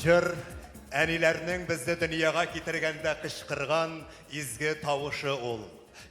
Жыр әниләрнең безне дөньяга китергәндә кычкырган изге тавышы ул.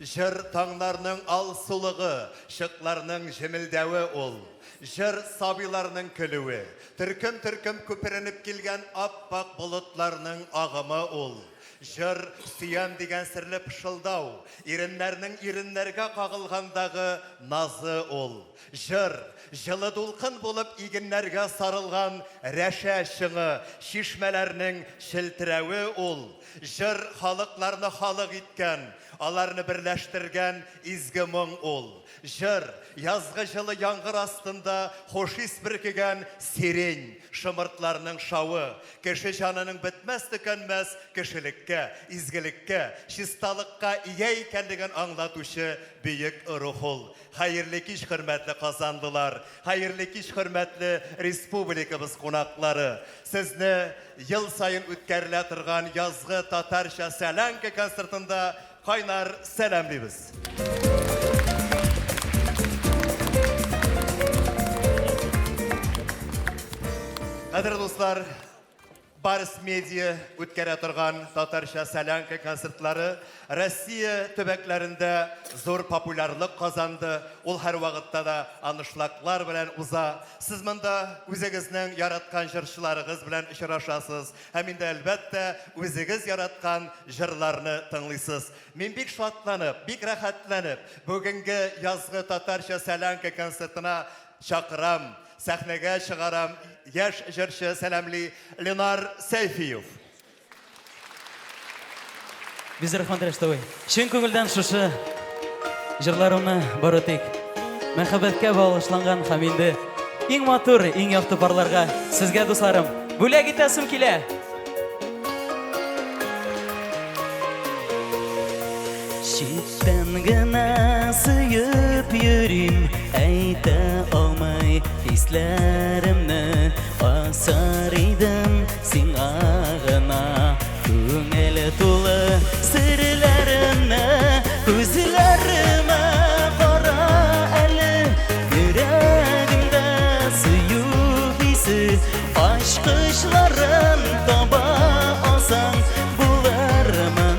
Жыр таңнарның алсулыгы, шыкларның җемелдәве ул. Жыр сабиларның көлүе, төркем-төркем күперенеп килгән аппак болытларның агымы ул. Жыр сөян дигән серле пышылдау, иреннәрнең иреннәргә кагылгандагы назы ул. Жыр җылы дулкын булып игеннәргә сарылган рәшә шыңы, шишмәләрнең шелтерәве ул. Жыр халыкларны халык иткән, аларны берләштергән изге моң ул. Жыр язгы җылы яңгыр астында хош ис бөркегән сирень, шымыртларның шавы, кеше җанының бетмәс төкәнмәс кешелеккә, изгелеккә, чисталыкка ия икәнлеген аңлатучы бөек рух ул. Хәерле кич, хөрмәтле казанлылар, хәерле кич, хөрмәтле республикабыз кунаклары. Сезне ел сайын үткәрелә торган язгы татарча сәләнке концертында кайнар сәламлыйбыз. Кадерле дуслар, Барыс медиа үткәрә торган татарча сәләнке концертлары Россия төбәкләрендә зур популярлык казанды. Ул һәр вакытта да анышлаклар белән уза. Сез монда үзегезнең яраткан җырчыларыгыз белән очрашасыз. Һәм инде әлбәттә үзегез яраткан җырларны тыңлыйсыз. Мин бик шатланып, бик рәхәтләнеп бүгенге язгы татарча сәләнке концертына чакырам. Сәхнәгә чыгарам яшь җырчы сәламли Ленар Сәйфиев. Бизер Хандрәштәве. Чын күңелдән шушы җырларымны бары тик мәхәббәткә багышланган һәм инде иң матур, иң якты парларга сезгә дусларым бүләк итәсем килә. Читтән генә сөеп йөрим, әйтә алмай хисләремне, асар идем сиңа гына, күңел тулы серләремне, күзләремә кара әле, йөрәгемдә сөю хисе, ачкычларын таба алсаң булырмын.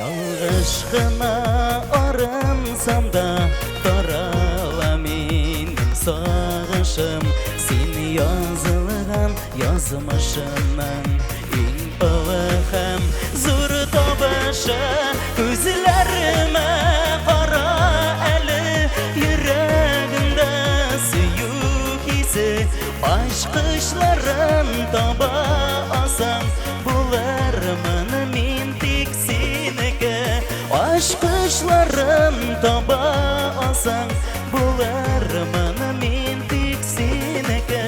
Ялгыш кына арынсам да тарала минем сагышым, син язылган язмышымның иң олы һәм зур табышы. Күзләремә кара әле, йөрәгемдә сөю хисе, ачкычларын таба алсаң булырмын мин тик синеке. Ачкычларын таба алсаң булырмын мин тик синеке.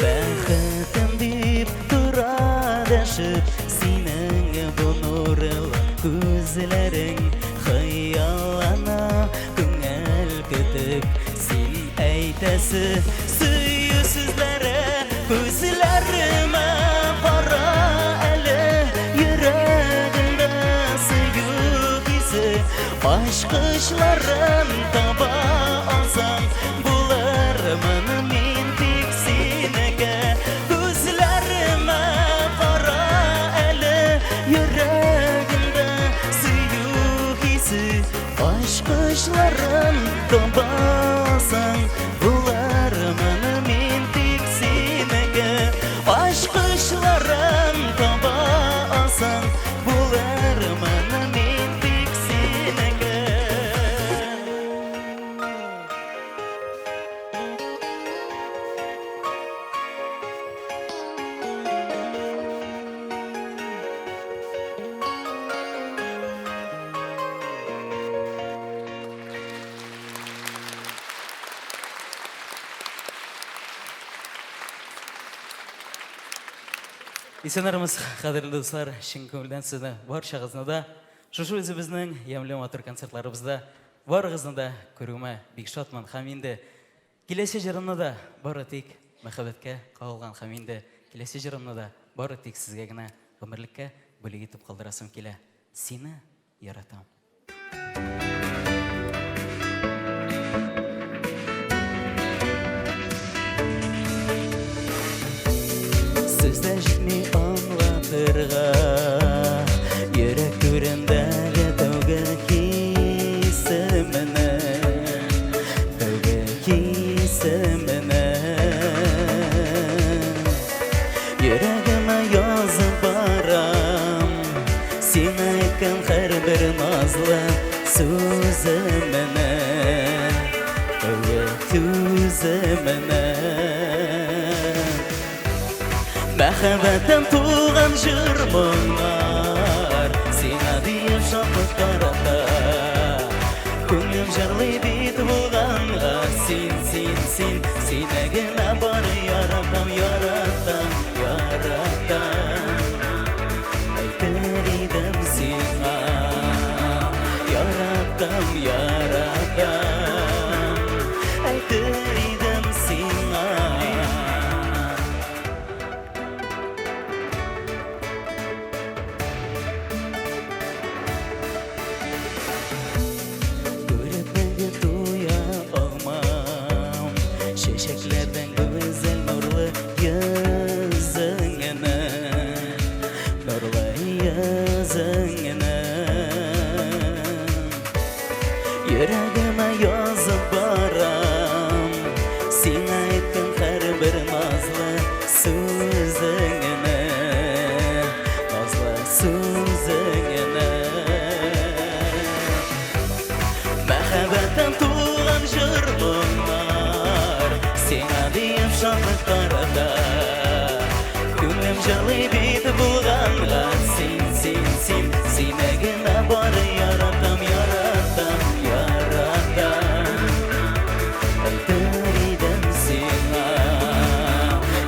Бәхетем дип тора дәшеп, синең бу нурлы күзләрең хыяллана, күңел көтеп син әйтәсе сөю сүзләре. Күзләремә кара әле, йөрәгемдә сөю хисе, ачкычларын таба алсаң булырмын мин тик синеке. Күзләремә кара әле, йөрәгемдә сөю хисе, ачкычларын таба алсаң булырмын мин тик синеке. Ачкычларын таба алсаң булырмын мин тик синеке. Исәннәрмез, кадерле дуслар, чын күңелдән сезне барчагызны да, шушы үзебезнең ямьле матур концертларыбызда барыгызны да күрүемә бик шатман һәм инде киләсе җырымны да бары тик мәхәббәткә кагылган һәм инде киләсе җырымны да бары тик сезгә генә гомерлеккә бүләк итеп калдырасым килә. Сине яратам. Сездә җитми аңлатырга йөрәк түрендәге тәүге хисемне, тәүге хисемне йөрәгемә язып барам, сиңа әйткән һәрбер назлы сүземне, тәүге сүземне. Мәхәббәттән туган җыр моңнар, сиңа диеп шатлык тарата. Күңелем җырлый бит булганга, син, сине генә бары яратам, яратам, яратам. Әйтер идем сиңа, яратам, яратам. Әйтер идем сиңа. Çiçeklerden güzel nurlu yüzüne, nurlu yüzüne. Yüreğime yazıp baram, sina ettin her bir nazlı sözüne, nazlı sözüne. Мәхәббәттән туган җыр моңнар, сиңа диеп шатлык тарата. Күңелем җырлый бит булганга, син, сине генә бары яратам, яратам, яратам. Әйтер идем сиңа,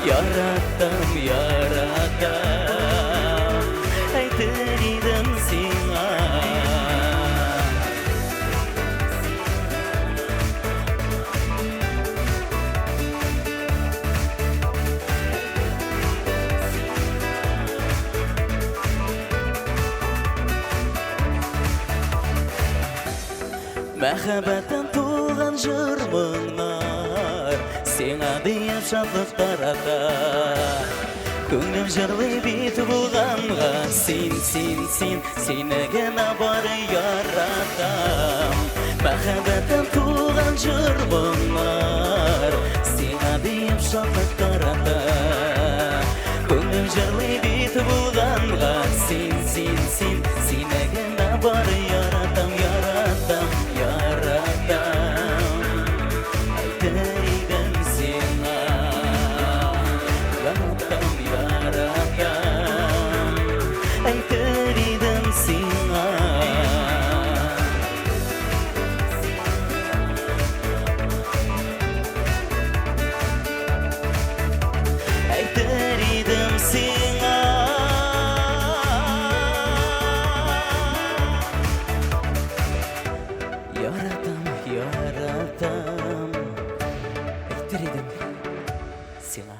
яратам, яратам. Әйтер идем сиңа. Мәхәббәттән туган җыр моңнар, сиңа диеп шатлык тарата. Күңелем җырлый бит булганга, син, сине генә бары яратам. Мәхәббәттән туган җыр моңнар, сиңа диеп шатлык тарата. Күңелем җырлый бит булганга, син, сине генә бары яратам, яратам, яратам. Әйтер идем сиңа, яратам, яратам. Әйтер идем сиңа. Әйтер идем сиңа. Яратам, яратам. Әйтер идем сиңа.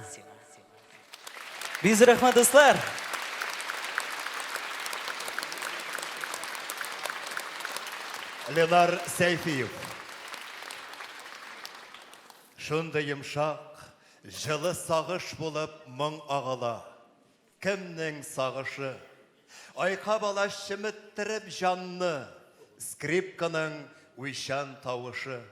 Biz рәхмәт дуслар. Ленар Сәйфиев. Шундай йомшак, жылы сагыш булып моң агыла. Кемнең сагышы? Айка бала шиметтіріп жанны, скрипканың уйшан тавышы.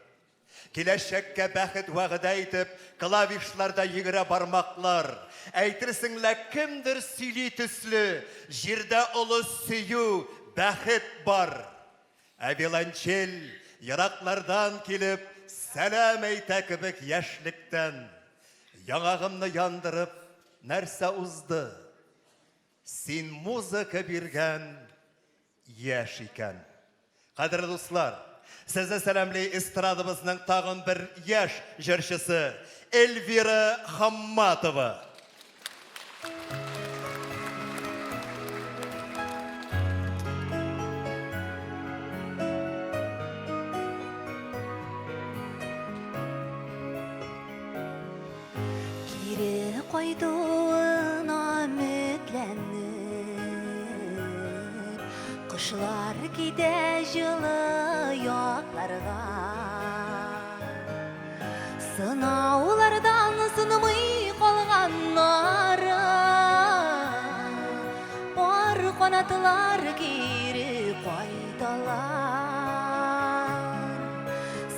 Киләчәккә бәхет вәгъдә итеп, клавишларда йөгерә бармаклар. Әйтерсеңлә кемдер сөйли төсле, җирдә олы сөю, бәхет бар. Ә виолончель ераклардан килеп, сәлам әйтә кебек яшьлектән. Яңагымны яндырып, нәрсә узды? Син музыка биргән яшь икән. Кадерле дуслар, сезне сәламлый эстрадыбызның тагын бер яшь җырчысы Эльвира Хамматова. Koyduğuna ümitlenip Kışlar gide жылы yoqlarga Sınavlardan sınımay qalğanlara Бар qanatlar geri qaydalar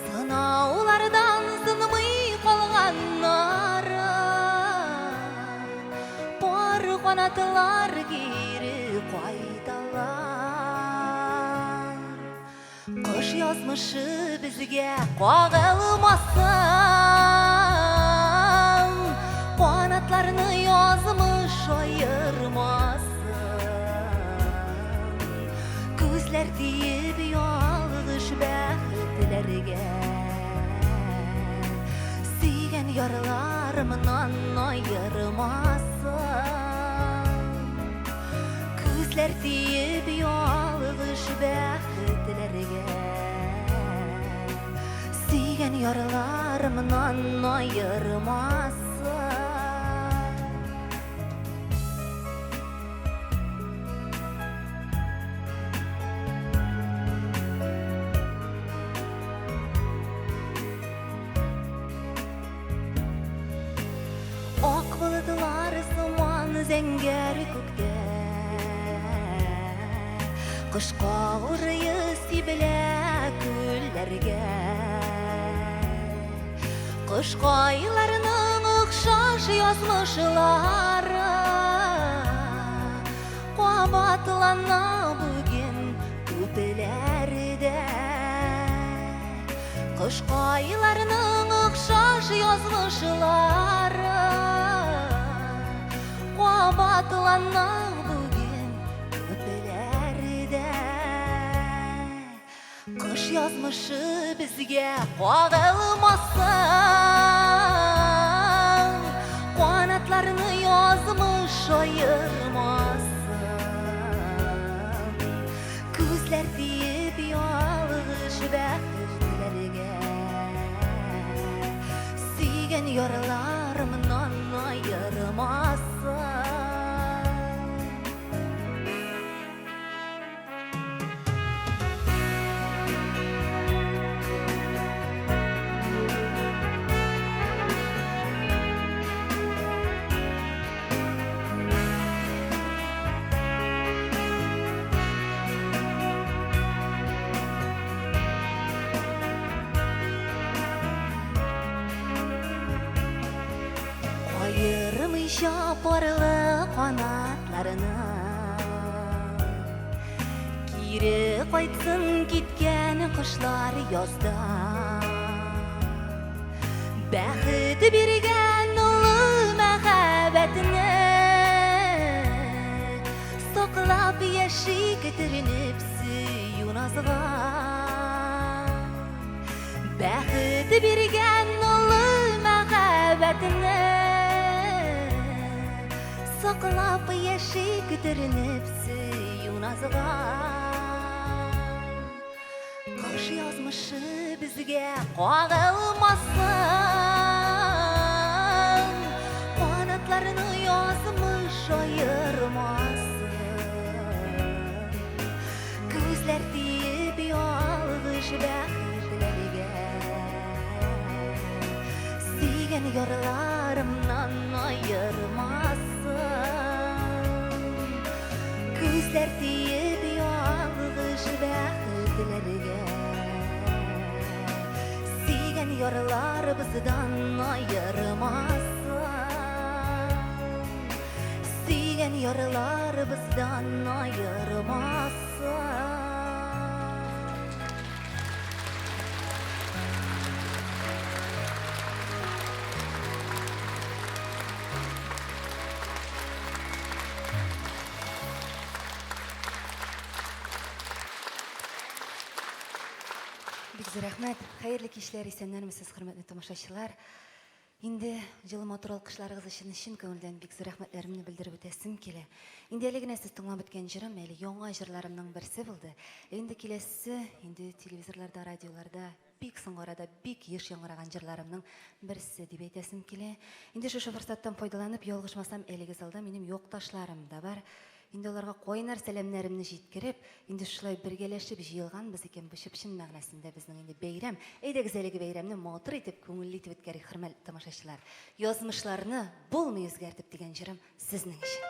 Sınavlardan sınımay qalğanlara Бар qanatlar geri qaydalar Kış yazmışı bizge qağılmasın Qanatlarını yazmış ayırmasın Gözler deyip yalgış bəxtlərgə Siygen yarlarımdan ayırmasın Gözler deyip yalgış bəxtlərgə Siygen yarlarımdan ayırmasın Ak bulutlar sıman zenger kökte Kış qağırıyı sibile güllerge Kış qaylarının ıqşaş yazmışları Qabatlana bugün köpelerde Kış qaylarının ıqşaş yazmışları Qabatlana bugün köpelerde Kış yazmışı bizge qağılmasın Qanatlarını yazmış ayırmasın Gözler deyip yalgış bəxtlərgə Siygen yaralarımdan ayırmasın Ayırmışa parlı qanatlarını Kiri qaytsın gitken qışlar yazda Bəxti birgen ulu məxəbətini Soqlab yeşik dirinib suyunazğa Bəxti birgen ulu məxəbətini Soqlab yeşik dirinib suyunazğa Kış yazmışı bizge qağılmasın Qanatlarını yazmış ayırmasın Gözler deyip yalgış bəxtlərgə Siygen yarlarımdan ayırmasın Gözler deyip yalgış bəxtlərgə Siygen yarlar bizden ayırmasın Siygen yarlar bizden ayırmasın Бик рәхмәт. Хәерле кичләр, исәннәрмесез, хөрмәтле тамашачылар. Инде җылы матур алкышларыгыз өчен чын күңелдән бик зур рәхмәтләремне белдереп үтәсем килә. Инде әле генә сез тыңлап беткән җырым әле яңа җырларымның берсе булды. Инде киләсе, инде телевизорларда, радиоларда бик соңгы арада бик еш яңгыраган җырларымның берсе дип әйтәсем килә. Инде шушы форсаттан файдаланып, ялгышмасам, әлеге залда минем якташларым да бар. Инде аларга кайнар сәламнәремне җиткереп, инде шулай бергәләшеп җыелганбыз икән бу чын мәгънәсендә безнең инде бәйрәм. Әйдәгез әлеге бәйрәмне матур итеп, күңелле итеп үткәрик, хөрмәтле тамашачылар. Язмышларны булмый үзгәртеп дигән җырым сезнең өчен.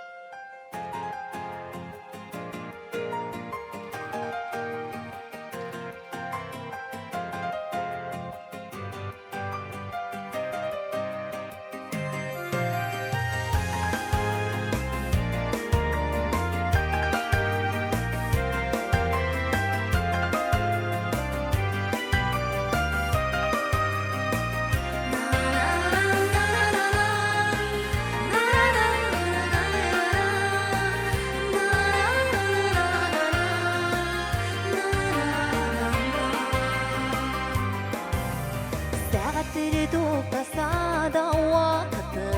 Сәгатьләре туктаса да вакыты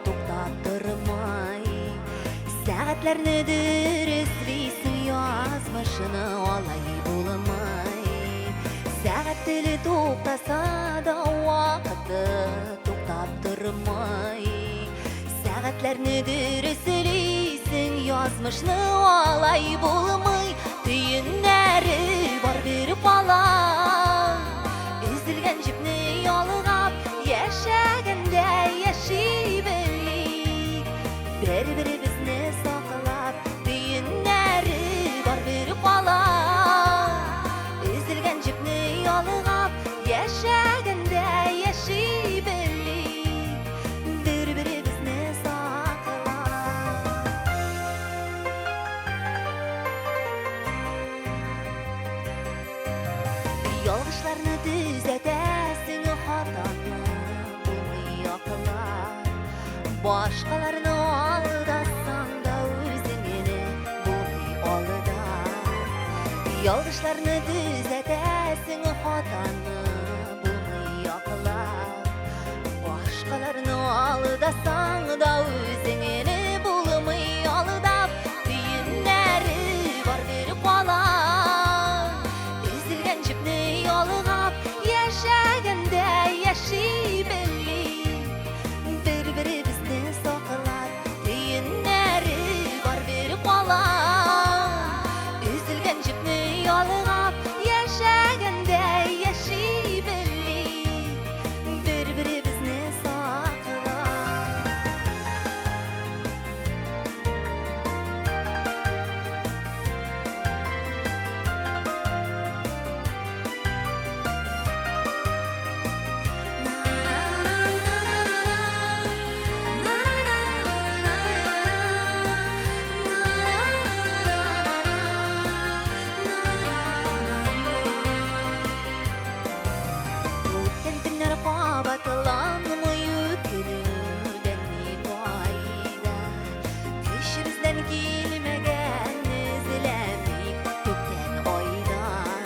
туктап тормай. Сәгатьләрне дөрестлисең язмышны алай булмай. Сәгатьләре туктаса да вакыты туктап тормай. Сәгатьләрне дөрестлисең язмышны алай булмай. Төеннәре бар бер бала. Üzülgen cipni yolgap, yaşaganda yaşaybilik. Bir-birimizni saqlab, düğünləri var bir bala. Üzülgen cipni yolgap, yaşaganda yaşaybilik. Bir-birimizni saqlab. Yolg'ishlarni düzətəsin xatani bulmay aqlar. Başqalarını aldasan da özüngini bulmay aldar. Yolg'ishlarni düzətəsin xatani bulmay aqlar. Başqalarını aldasan da özüngini bulmay aldar. Düyünləri var bir bala. Üzülgen cipni yolgap, yaşaganda yaşaybilik. Bir-birimizni saqlab, düyünləri var bir bala. Üzülgen cipni yolgap, yaşaganda yaşaybilik. Bir-birimizni saqlab. O'tgan kunlar qabatlanmay o'tgandan ne foyda. Kishimizdan kelmagan izlamik to'kkan oydan.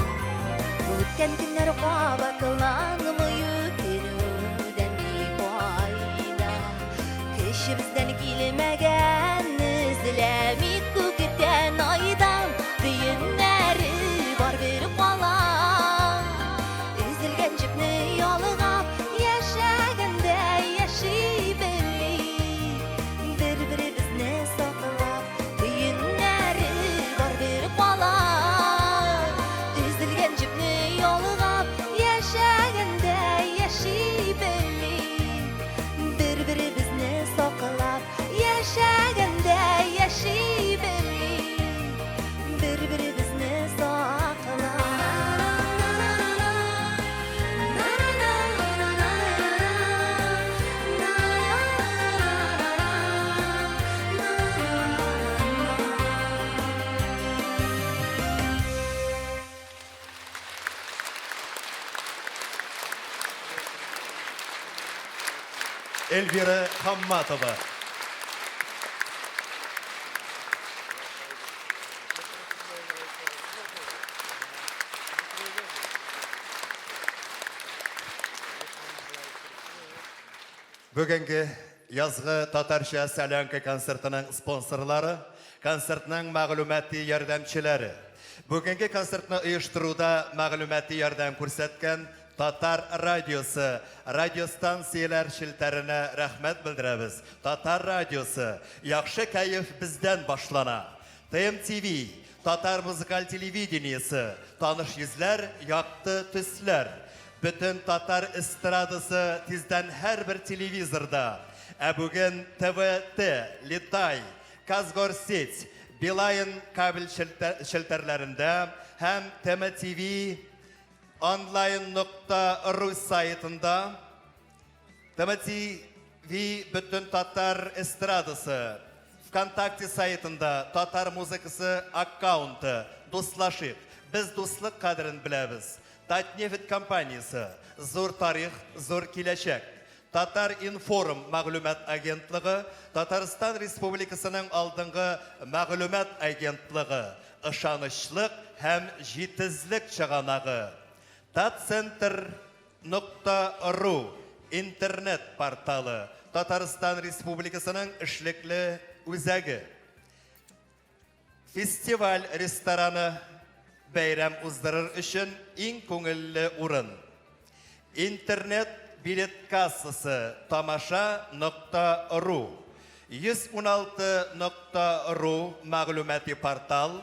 O'tgan kunlar qabatlanmay o'tgandan ne foyda. Kishimizdan kelmagan izlamik to'kkan oydan. Düyünləri var bir bala. Üzülgen cipni yolgap, yaşaganda yaşaybilik. Bir-birimizni saqlab, düyünləri var bir bala. Üzülgen cipni yolgap, yaşaganda yaşaybilik. Bir-birimizni saqlab, yaşaganda yaşaybilik. Bir-birimizni saqlab. Elvira Hammatova. Бүгінгі язғы татарша сәләнке концертінің спонсорлары, концертның мәгълүмати ярдәмчеләре. Бүгінгі концертны оештыруда мәгълүмати ярдәм күрсәткән Татар радиосы, радиостанциялар шилтеріне рәхмәт білдірәбіз. Татар радиосы, яқшы кәйіф бізден башлана. ТМ-ТВ, Татар музыкаль телевидениесі, таныш yüzләр, яқты төсләр. Бүтін татар эстрадысы тизден һәр бір телевизорда. Бүгін ТВТ, Литай, Казгорсеть, Билайн кабель шелтерлерінде һәм ТМ-ТВ online.ru сайтында ТМ-ТВ бүтін татар эстрадысы ВКонтакте сайтында татар музыкасы аккаунты дуслашып. Біз дуслық қадірін біләбіз. Татнефть компаниясы, зор тарих, зор келешек. Татар Информ мәгълүмат агентлыгы, Татарстан Республикасының алдыңғы мәгълүмат агентлыгы, ышанычлык һәм җитезлек чыганагы. Tatcenter.ru интернет порталы, Татарстан Республикасының эшлекле үзәге. Фестиваль рестораны бәйрәм уздырыр өчен иң күңелле урын. Интернет билет кассасы тамаша.ру 116.ру мәгълүмати портал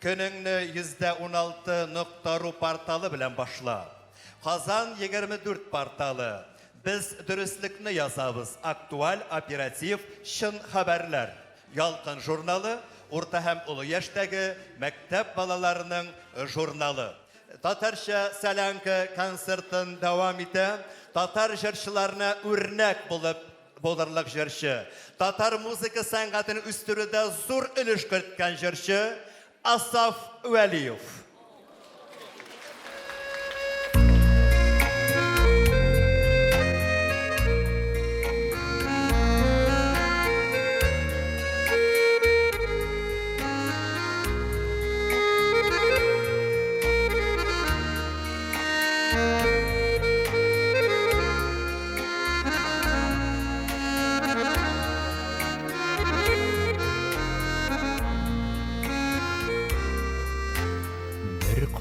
көнеңне 116.ру порталы белән башла. Казан 24 порталы. Біз дөреслекне язабыз. Актуаль, оператив, шын хәбәрләр. Ялкын журналы, урта һәм улы яшьтәге мәктәп балаларының журналы. Татарча сәләнке концертын дәвам итә. Татар җырчыларына үрнәк булырлык җырчы. Татар музыка сәнгатен үстерүдә зур өлеш керткән җырчы Асаф Вәлиев.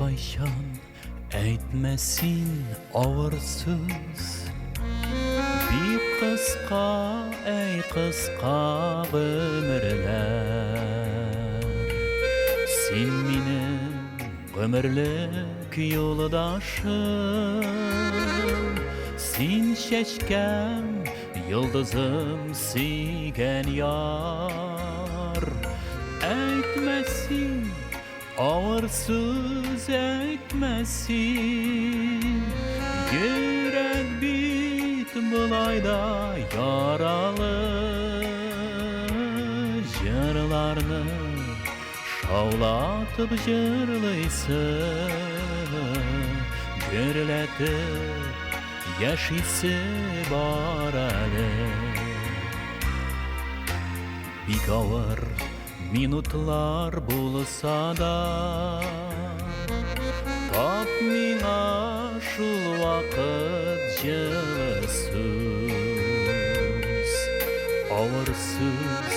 Kayşan әйтмәсин авырсыз Bir kıska ey kıska ömürler Sen benim ömürlük yoldaşım Sen şeşkem yıldızım sigen yar Әйтмәсин Ağırsız etmesin Yürek bit bulayda yaralı Jırlarını şavlatıp jırlıysın Gürletip yaşısı var әлі Bir ağır minutlar bulsa da Tap mina şul vakit jılısız Ağırsız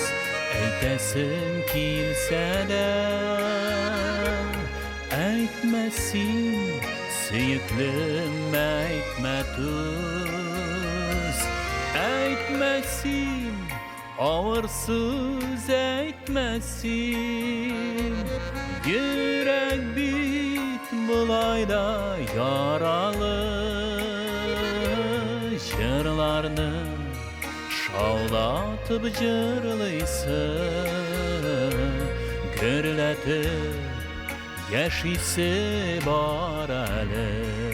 eytesin kilse de Eytmesin sıyıklım eytme tuz Eytmesin Ağırsız etmesin Yürek bit bulayda yaralı Jırlarını şavlatıp jırlıysın Gürletip yaşısı var әлі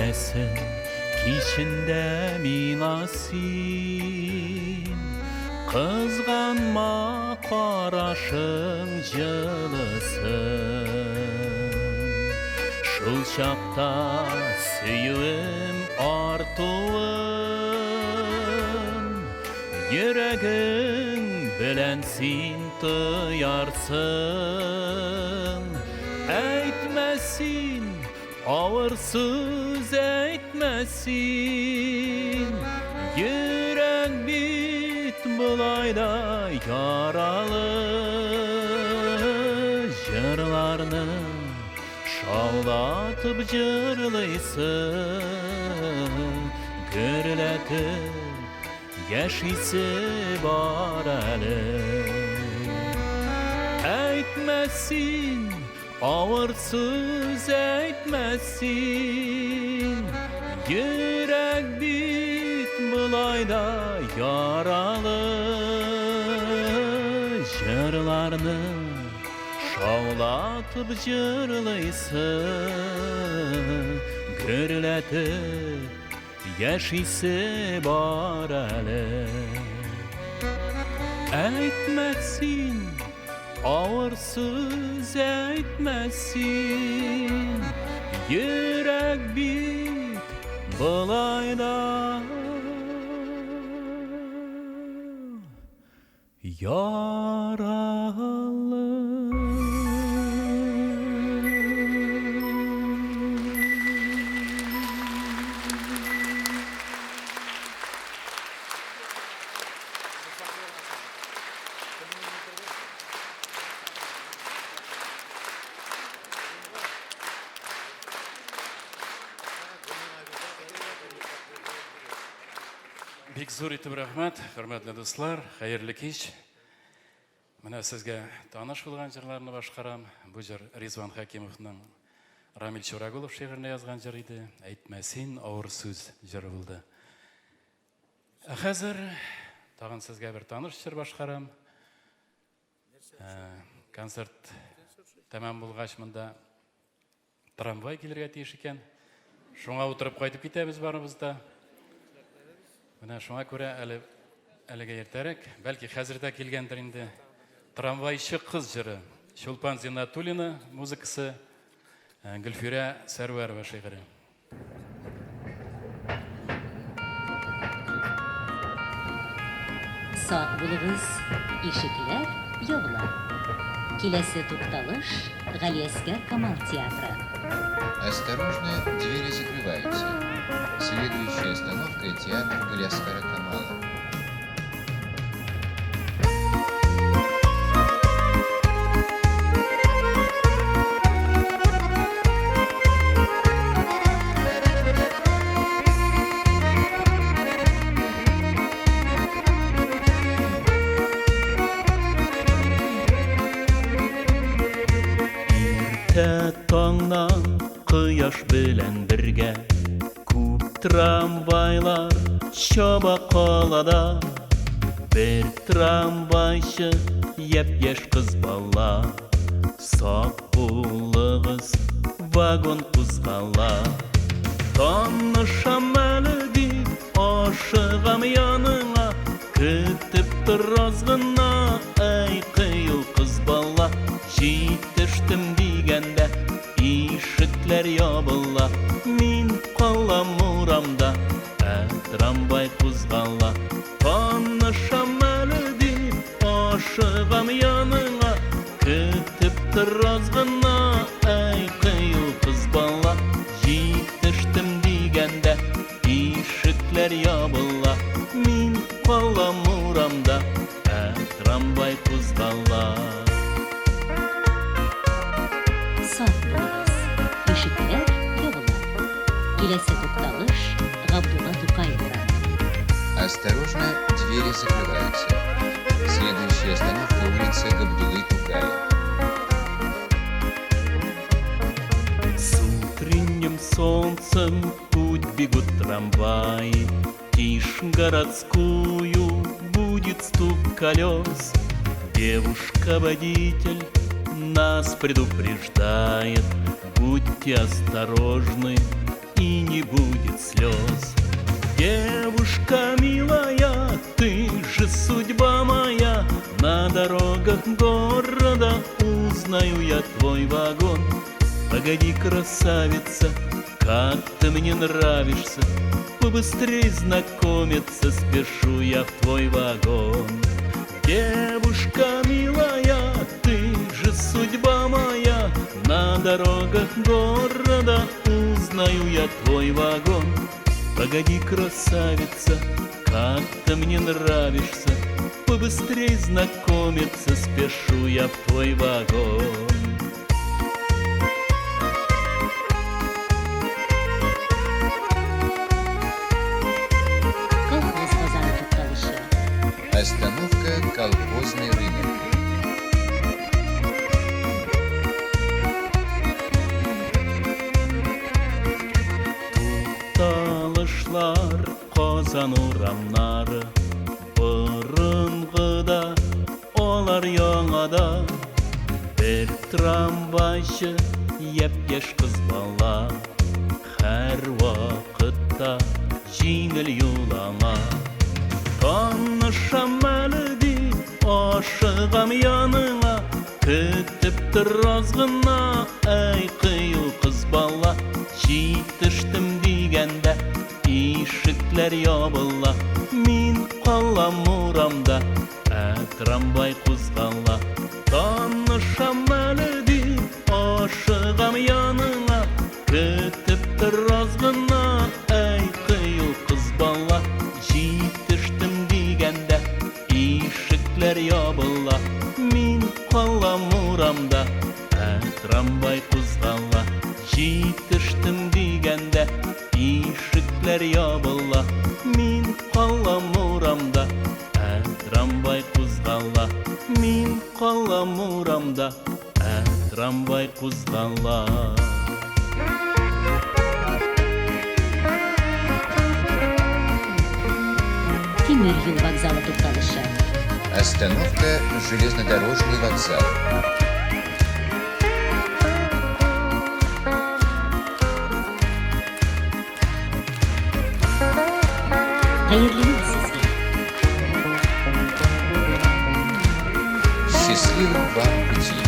Ertəsin kişində minasin Qızğanma qaraşın jılısın Шул чакта сөюем артуын, йөрәгең белән син тоярсың. Әйтмәсин, авыр сүз әйтмәсин, йөрәк бит болай да яралы. Җырларны шаулатып җырлыйсың, гөрләтеп яшисе бар әле. Әйтмәсин, авыр сүз әйтмәсин, йөрәк бит болай да яралы. Җырларны шаулатып җырлыйсың, гөрләтеп яшисе бар әле. Әйтмәсин, авыр сүз әйтмәсин, йөрәк бит болай да яралы. Бик зур итеп рәхмәт, хөрмәтле дуслар, хәерле кич. Менә сезгә таныш булган җырларны башкарам. Бу җыр Ризван Хәкимовның Рамил Чурагулов шигыренә язган җыр иде. Әйтмәсин, авыр сүз җыры булды. Хәзер тагын сезгә бер таныш җыр башкарам. Концерт тәмам булгач монда трамвай килергә тиеш икән. Шуңа утырып кайтып китәбез барыбыз да. Менә шуңа күрә әлегә иртәрәк, бәлки хәзердә килгәндер инде, трамвайчы кыз җыры. Чулпан Зиннатуллина музыкасы, Гөлфирә Сәрвәрова шигыре. Сак булыгыз, ишекләр ябыла. Киләсе тукталыш Галиәсгар Камал театры. Осторожно, двери закрываются. Следующая остановка – театр Галиәсгара Камала. Таңнан кояш белән бергә күп трамвайлар чаба калада. Бер трамвайчы япь-яшь кыз бала, сак булыгыз, вагон кузгала. Танышам әле дип ашыгам яныңа, көтеп тораз гына, әй кыю кыз бала. Җитештем дигәндә ишекләр ябыла, мин калам урамда, трамвай кузгала. Танышам әле дип ашыгам яныңа, көтеп тораз гына, әй кыю кыз бала. Җитештем дигәндә ишекләр ябыла, мин калам урамда, трамвай кузгала. Сак булыгыз, ишекләр ябыла. Киләсе тукталыш Габдулла Тукай бура. Осторожно, двери закрываются. Следующая остановка – улица Габдуллы Тукая. С утренним солнцем путь бегут трамваи, тишь городскую будет стук колес. Девушка-водитель нас предупреждает, будьте осторожны и не будет слез. Девушка милая, ты же судьба моя, на дорогах города узнаю я твой вагон. Погоди, красавица, как ты мне нравишься, побыстрей знакомиться, спешу я в твой вагон. Девушка милая, ты же судьба моя, на дорогах города узнаю я твой вагон. Погоди, красавица, как ты мне нравишься, побыстрей знакомиться, спешу я в твой вагон. Колхоз базары тукталышы. Остановка колхозный рынок. Тукталышлар Казан урамнары, бұрынғыда олар яңада. Бір трамвайшы еп-еш қыз бала, һәр вақытта жеңіл юлама. Танышам әлі де ашығам яныңа, күтіп тұр азғына, әй қиыл қыз бала. Жетіштім дегенде ишіклер ябыла, мен қалам урамда, трамвай қозғала. Танышам әлі де ашығам яныңа, күтіп тұр азғына, әй қиыл қыз бала. Жетіштім дегенде ишіклер ябыла, мен қалам урамда, трамвай қозғала. Жетіштім дегенде ишіклер ябыла, мен қалам урамда, трамвай қозғала. Мен қалам урамда, трамвай қозғала. Тимир юл вокзалы тукталышы. Остановка железнодорожный вокзал. Хайырлы юл сезге. Счастливым вам пути.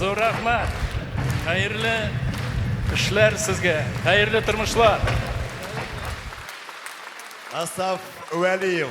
Зор рахмат. Хайырлы эшләр сезгә. Хайырлы тормышлар. Асаф Уәлиев.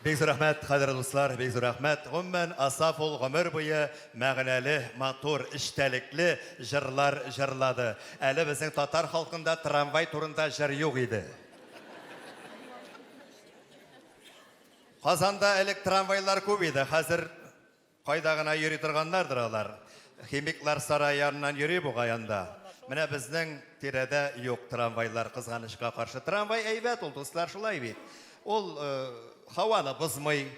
Бик зур рәхмәт, кадерле дуслар, бик зур рәхмәт. Гомумән, Асаф ул гомер буе мәгънәле, матур, эчтәлекле җырлар җырлады. Әле безнең татар халкында трамвай турында җыр юк иде. Казанда элек трамвайлар күп иде. Хәзер кайда гына йөри торганнардыр алар. Химиклар сарае яныннан йөри бу гаянда. Менә безнең тирәдә юк трамвайлар, кызганычка каршы. Трамвай әйбәт ул, дуслар, шулай бит. Ул һаваны бозмый,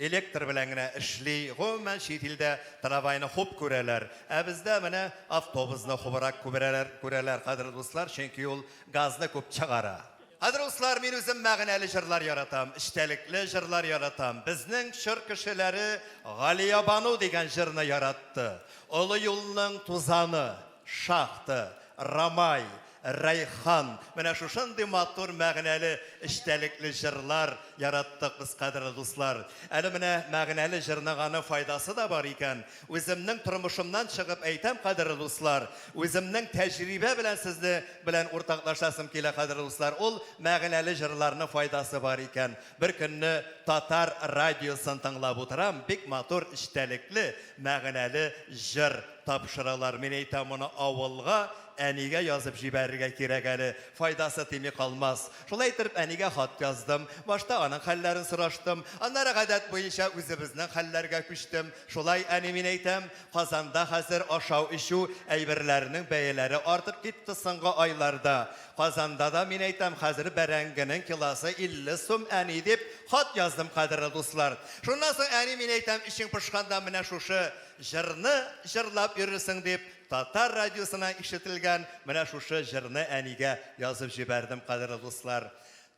электр белән генә эшли. Гомумән чит илдә трамвайны хуп күрәләр. Ә бездә менә автобусны хубрак күрәләр, кадерле дуслар, чөнки ул газны күп чыгара. Кадерле дуслар, мин үзем мәгънәле җырлар яратам, эчтәлекле җырлар яратам. Безнең чор кешеләре Галия Бану дигән җырны яратты. Олы юлның тузаны, шахты, Рамай, Райхан. Менә шушындый матур мәгънәле эчтәлекле җырлар яраттык без, кадерле дуслар. Әле менә мәгънәле җырның файдасы да бар икән. Үземнең тормышымнан чыгып әйтәм, кадерле дуслар. Үземнең тәҗрибә белән сезне белән уртаклашасым килә, кадерле дуслар. Ул мәгънәле җырларның файдасы бар икән. Бер көнне татар радиосын тыңлап утырам, бик матур эчтәлекле мәгънәле җыр тапшыралар. Мин әйтәм, моны авылга әнигә язып җибәрергә кирәк әле. Файдасы тими калмас. Шулай итеп әнигә хат яздым. Башта аның хәлләрен сораштым. Аннары гадәт буенча үзебезнең хәлләргә күчтем. Шулай әни мин әйтәм, Казанда хәзер ашау-ичү әйберләренең бәяләре артып китте соңгы айларда. Казанда да мин әйтәм, хәзер бәрәңгенең килосы 50 сум әни дип хат яздым, кадерле дуслар. Шуннан соң әни мин әйтәм, ишең пошканда менә шушы җырны җырлап йөрерсең дип Татар радиосына ишетелгән менә шушы җырны әнигә язып җибәрдем, кадерле дуслар.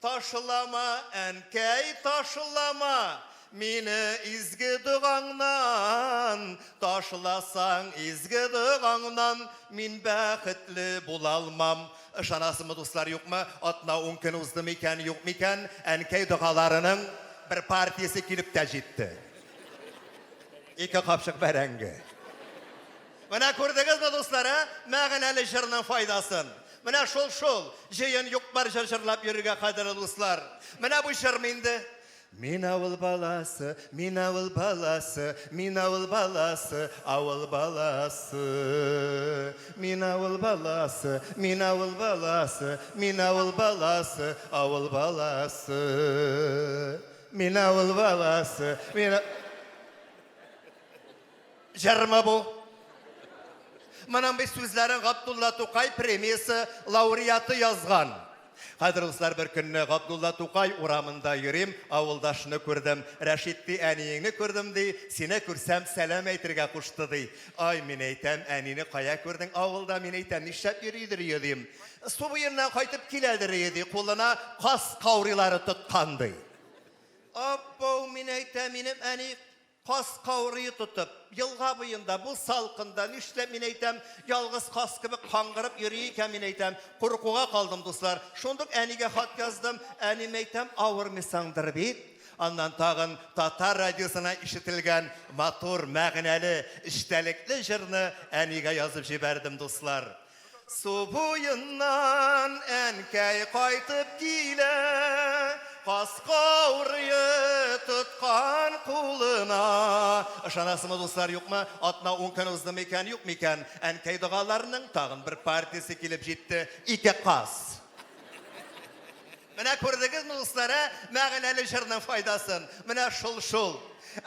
Ташлама, әнкәй, ташлама мине изге дугаңнан, ташласаң изге дугаңнан мин бәхетле була алмам. Ышанасызмы, дуслар, юкмы? Атна 10 көн узды микән, юк микән? Әнкәй дугаларының бер партиясе килеп тә җитте. 2 капчык бәрәңге. Менә күрдегезме, дуслар, мәгънәле җырның файдасын. Менә шул җыен юк-бар җырлап йөрергә, кадерле дуслар. Менә бу җыр инде. Мин авыл баласы, мин авыл баласы, мин авыл баласы, авыл баласы. Мин авыл баласы, мин авыл баласы, мин авыл баласы, авыл баласы. Мин авыл баласы, мин... Җырмы бу? Менә бу сүзләрен Габдулла Тукай премиясе лауреаты язган. Кадерле дуслар, бер көнне Габдулла Тукай урамында йөрим, авылдашны күрдем. Рәшитти, әниеңне күрдем ди, сине күрсәм сәлам әйтергә кушты ди. Ай, мин әйтәм, әнине кая күрдең? Авылда, мин әйтәм, нишләп йөридер идем? Су буеннан кайтып киләдер иде, кулына кас каурилары тоткан ди. Аппау, мин әйтәм, минем әни кас каурый тотып, елга буенда, бу салкында, нишләп мин әйтәм, ялгыз кас кебек каңгырып йөри икән, мин әйтәм, куркуга калдым, дуслар. Шундук әнигә хат яздым, әним әйтәм, авырмысыңдыр бит. Аннан тагын Татар радиосына ишетелгән матур, мәгънәле, эчтәлекле җырны әнигә язып җибәрдем, дуслар. Су буеннан әнкәй кайтып килә, кас каурые тоткан кулына. Ышанасызмы, дуслар, юкмы? Атна 10 көн узды микән, юк микән? Әнкәй дугаларының тагын бер партиясе килеп җитте, 2 кас. Менә күрдегезме, дуслар, мәгънәле җырның файдасын. Менә шул.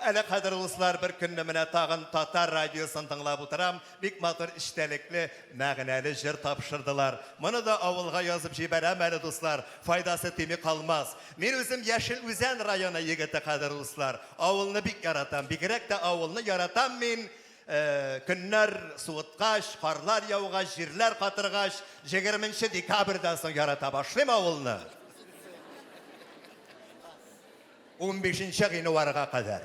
Әле, кадерле дуслар, бер көнне менә тагын Татар радиосын тыңлап утырам, бик матур эчтәлекле, мәгънәле җыр тапшырдылар. Моны да авылга язып җибәрәм әле, дуслар, файдасы тими калмас. Мин үзем Яшел Үзән районы егете, кадерле дуслар. Авылны бик яратам, бигрәк тә авылны яратам мин. Көннәр суыткач, карлар яугач, җирләр катыргач, 20 декабрьдән соң ярата башлыйм авылны. 15 гыйнварга кадәр.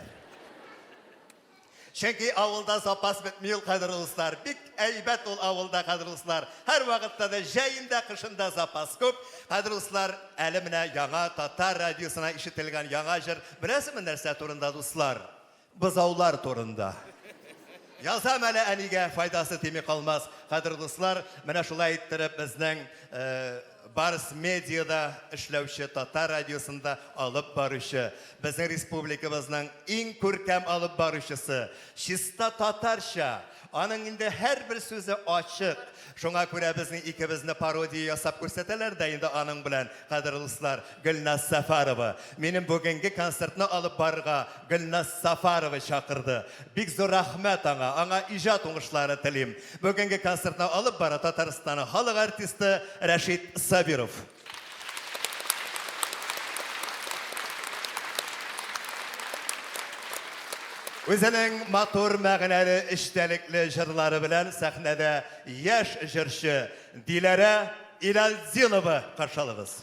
Чөнки авылда запас бетми, кадерле дуслар. Бик әйбәт ул авылда, кадерле дуслар. Һәр вакытта да җәендә, кышында запас күп. Кадерле дуслар, әле менә яңа Татар радиосына ишетелгән яңа җыр. Беләсезме нәрсә турында, дуслар? Бозаулар турында. Язам әле әнигә, файдасы тими калмас. Кадерле дуслар, менә шулай иттереп безнең Барс медиада эшләүче Татар радиосында алып баручы, безнең республикабызның иң күркәм алып баручысы, чиста татарча, аның инде һәрбер сүзе ачык. Шуңа күрә безнең икебезне пародия ясап күрсәтәләр дә инде аның белән, кадерле дуслар, Гөлназ Сафарова. Минем бүгенге концертны алып барырга Гөлназ Сафарова чакырды. Бик зур рәхмәт аңа иҗат уңышлары телим. Бүгенге концертны алып бара Татарстанның халык артисты Рәшит Сабиров. Үзенең матур, мәгънәле, эчтәлекле җырлары белән сәхнәдә яшь җырчы Диләрә Илалдинова каршылыгыз.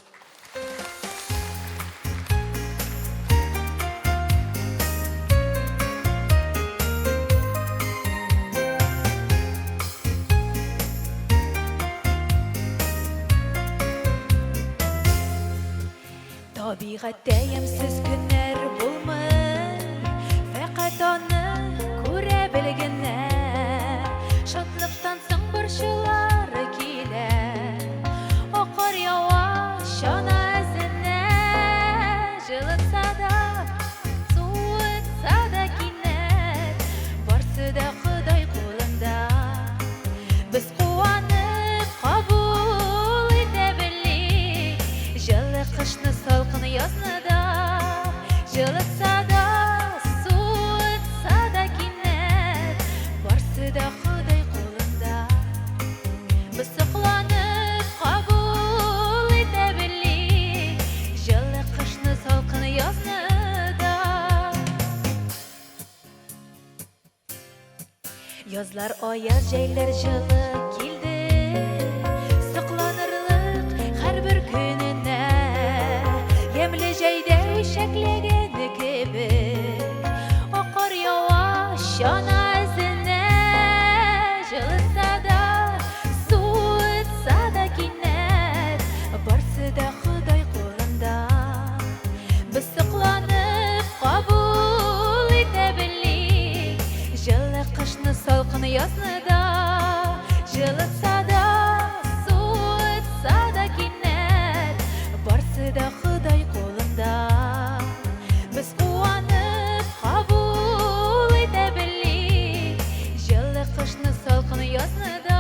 Табигатьтә ямьсез көннәр булмый, фәкать аны күрә белгәннәр. Шатлыктан соң борчулары килә, акыр ява чана эзенә. Җылытса да, суытса да кинәт, барсы да Ходай кулында. Без куанып Yazlar ayaz jeyler жылы келді Sıqlanıрлық her bir gününe Емлі жейде үшәклегені кебек Оқыр yavaş yana izine Жылытса да, суытса да кинәт Барсы да Құдай қолында Біз sıqlanып қабыл ете білейік Жылы қышны салқын язны да Жылытса да, суытса да кинәт Барсы да Құдай қолында Біз қуанып қабыл ете білейік Жылы қышны салқын язны да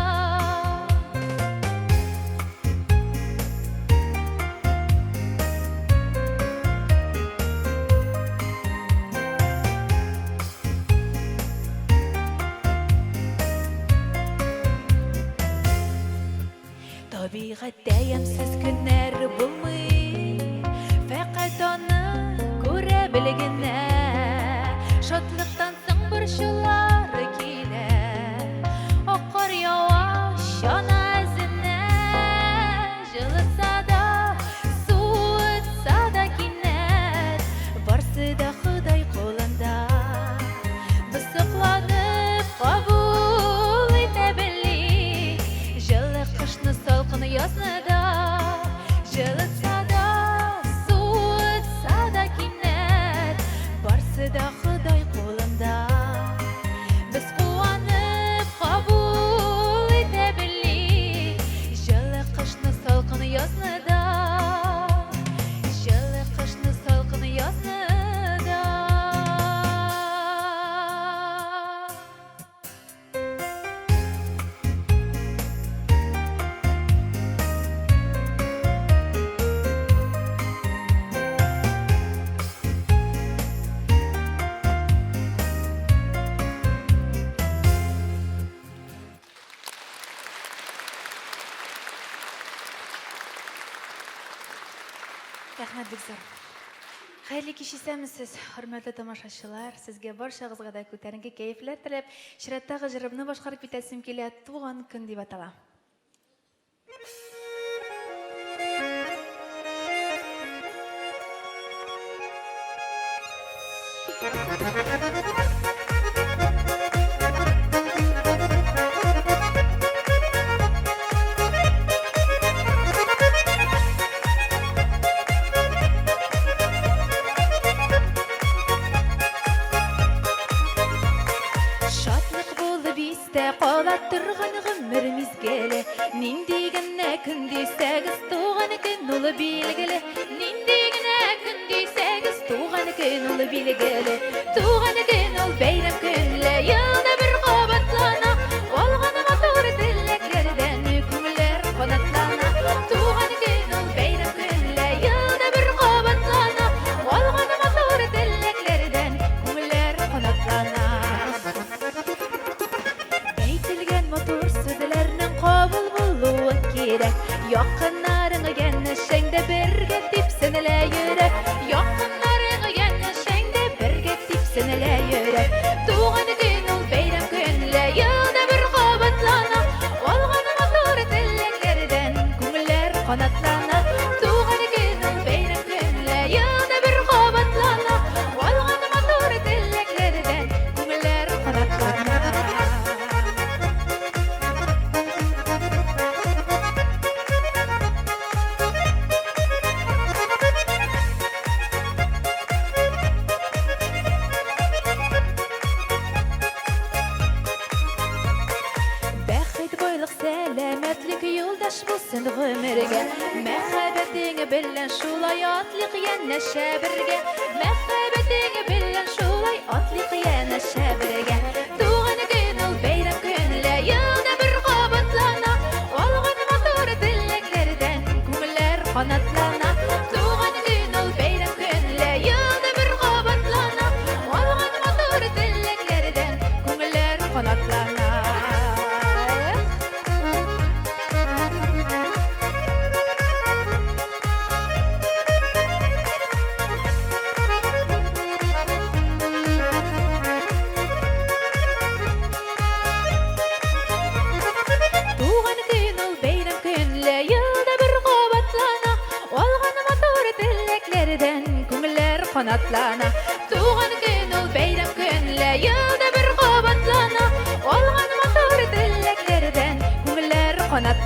Табиғатта ямсыз күннәр булмый Фәкать аны күрә белгенә Шатлыктан соң борчулары килә Акыр яваш ана эзенә Жылытса да, суытса да кинәт Барсы да Ходай кулында Без сокланып кабул итә белик Жылы кышны салкын язны да Жылытса да, суытса да кинәт Барсы да Ходай кулында Без куанып кабул итә белик Жылы кышны салкын язны да Жылы кышны салкын язны да Рәхмәт бик зур. Хәерле кич исәмсез, хөрмәтле тамашачылар. Сезгә барчагызга да күтәренке кәефләр теләп, чираттагы җырымны башкарып китәсем килә. Туган көн дип атала. Шатлык булды бистә кала торган гомер мизгеле Нинди генә көн дисәгез туган көн улы билгеле Нинди генә көн дисәгез туган көн улы билгеле Туган көн ул бәйрәм көнле елда бер кабатлана Алган матур теләкләрдән күңелләр канатлана Туган көн ул бәйрәм көнле елда бер кабатлана Алган матур теләкләрдән күңелләр канатлана Әйтелгән матур сүзләрнең кабул булуы кирәк Якыннарыңа янәшәңдә бергә типсенелә йөрәк Якыннарыңа янәшәңдә бергә типсенелә йөрәк Туган көн ул бәйрәм көнле елда бер кабатлана Алган матур теләкләрдән күңелләр канатлана Туган көн ул бәйрәм көнле елда бер кабатлана Алган матур теләкләрдән күңелләр канатлана Бәхет, байлык, сәламәтлек юлдаш булсын гомергә Мәхәббәтеңә белән шулай атлык янәшә бергә Мәхәббәтеңә белән шулай атлык янәшә бергә Туган көн ул бәйрәм көнле елда бер кабатлана Алган матур теләкләрдән күңелләр канатлана Туган көн ул бәйрәм көнле елда бер кабатлана Алган матур теләкләрдән күңелләр канатлана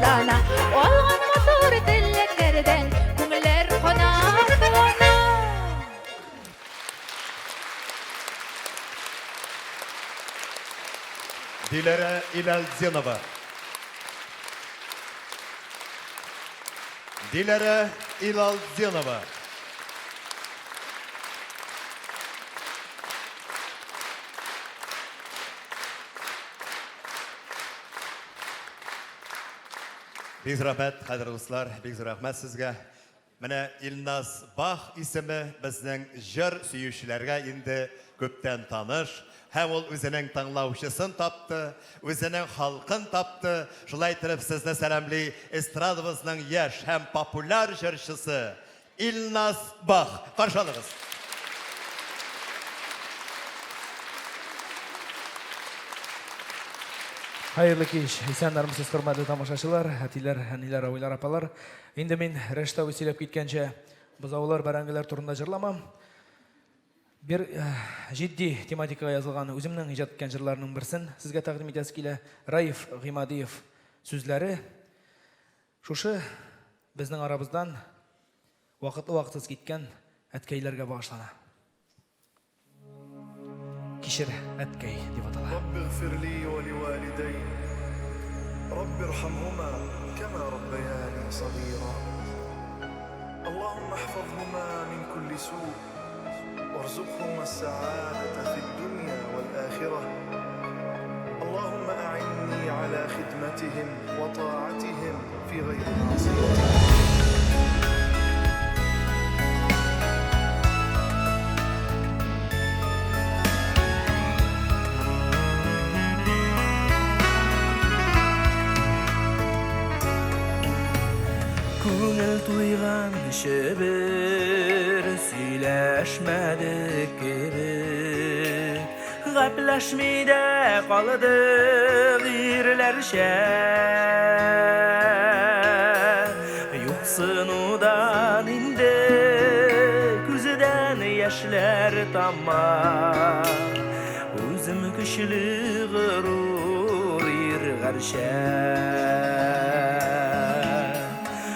aslana Olgan motor dileklerden Köngüller konar konar Дилара Илалдинова. Дилара Илалдинова. Бик рәхмәт, хәзер дуслар, бик рәхмәт сезгә. Менә Илназ Бах исеме безнең җыр сөючеләргә инде күптән таныш. Һәм ул үзенең таңлаучысын тапты, үзенең халкын тапты. Шулай итеп сезне сәламли эстрадабызның яшь һәм популяр җырчысы Илназ Бах. Каршы алыгыз. Hayırlı kеш, исәннәрмесез хөрмәтле тамашачылар, әтиләр, әниләр, абыйлар, апалар. Инде мин Рәштә сөйләп киткәнчә, бозаулар, бәрәңгеләр турында җырламам. Bir ciddi tematikага язылган үземнең иҗат иткән җырларның берсен сезгә тәкъдим итәсе килә. Раиф Гыймадиев сүзләре. Шушы безнең арабыздан вакытлы-вакытсыз киткән әткәйләргә багышлана. Кишер әткәй дип атала. رب اغفر لي ولوالدي رب ارحمهما كما ربياني صغيرا اللهم احفظهما من كل سوء وارزقهما السعادة في الدنيا والآخرة اللهم أعني على خدمتهم وطاعتهم في غير معصية Күңел туйган шебер сөйләшмәдек кебек Гапләшми дә калдык ирләрчә Юксынудан инде күздән яшьләр тамма Үзем көчле горур иргәрчә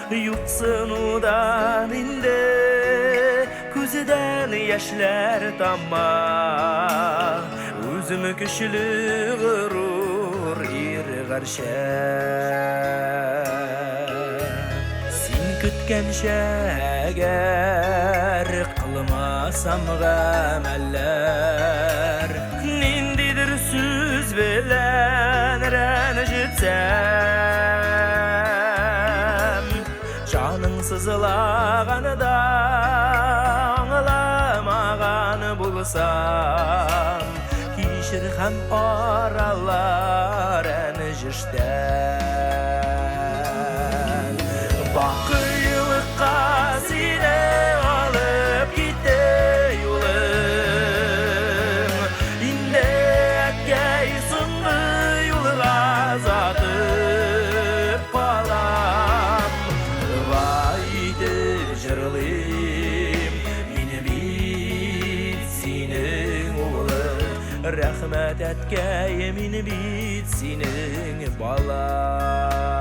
Юксынудан инде күздән яшьләр тамма Үзем көчле горур иргәрчә Син көткәнчә әгәр кылмасам гамәлләр Ниндидер сүз белән рәнҗетсәм Жаның сызылағанды аңламаған булсам Кишер һәм аралар әнҗештән Бакыйлыкка сине алып китте юлым Инде әткәй соңгы юлга затып калам Рәхмәт әткәй, мин бит синең балаң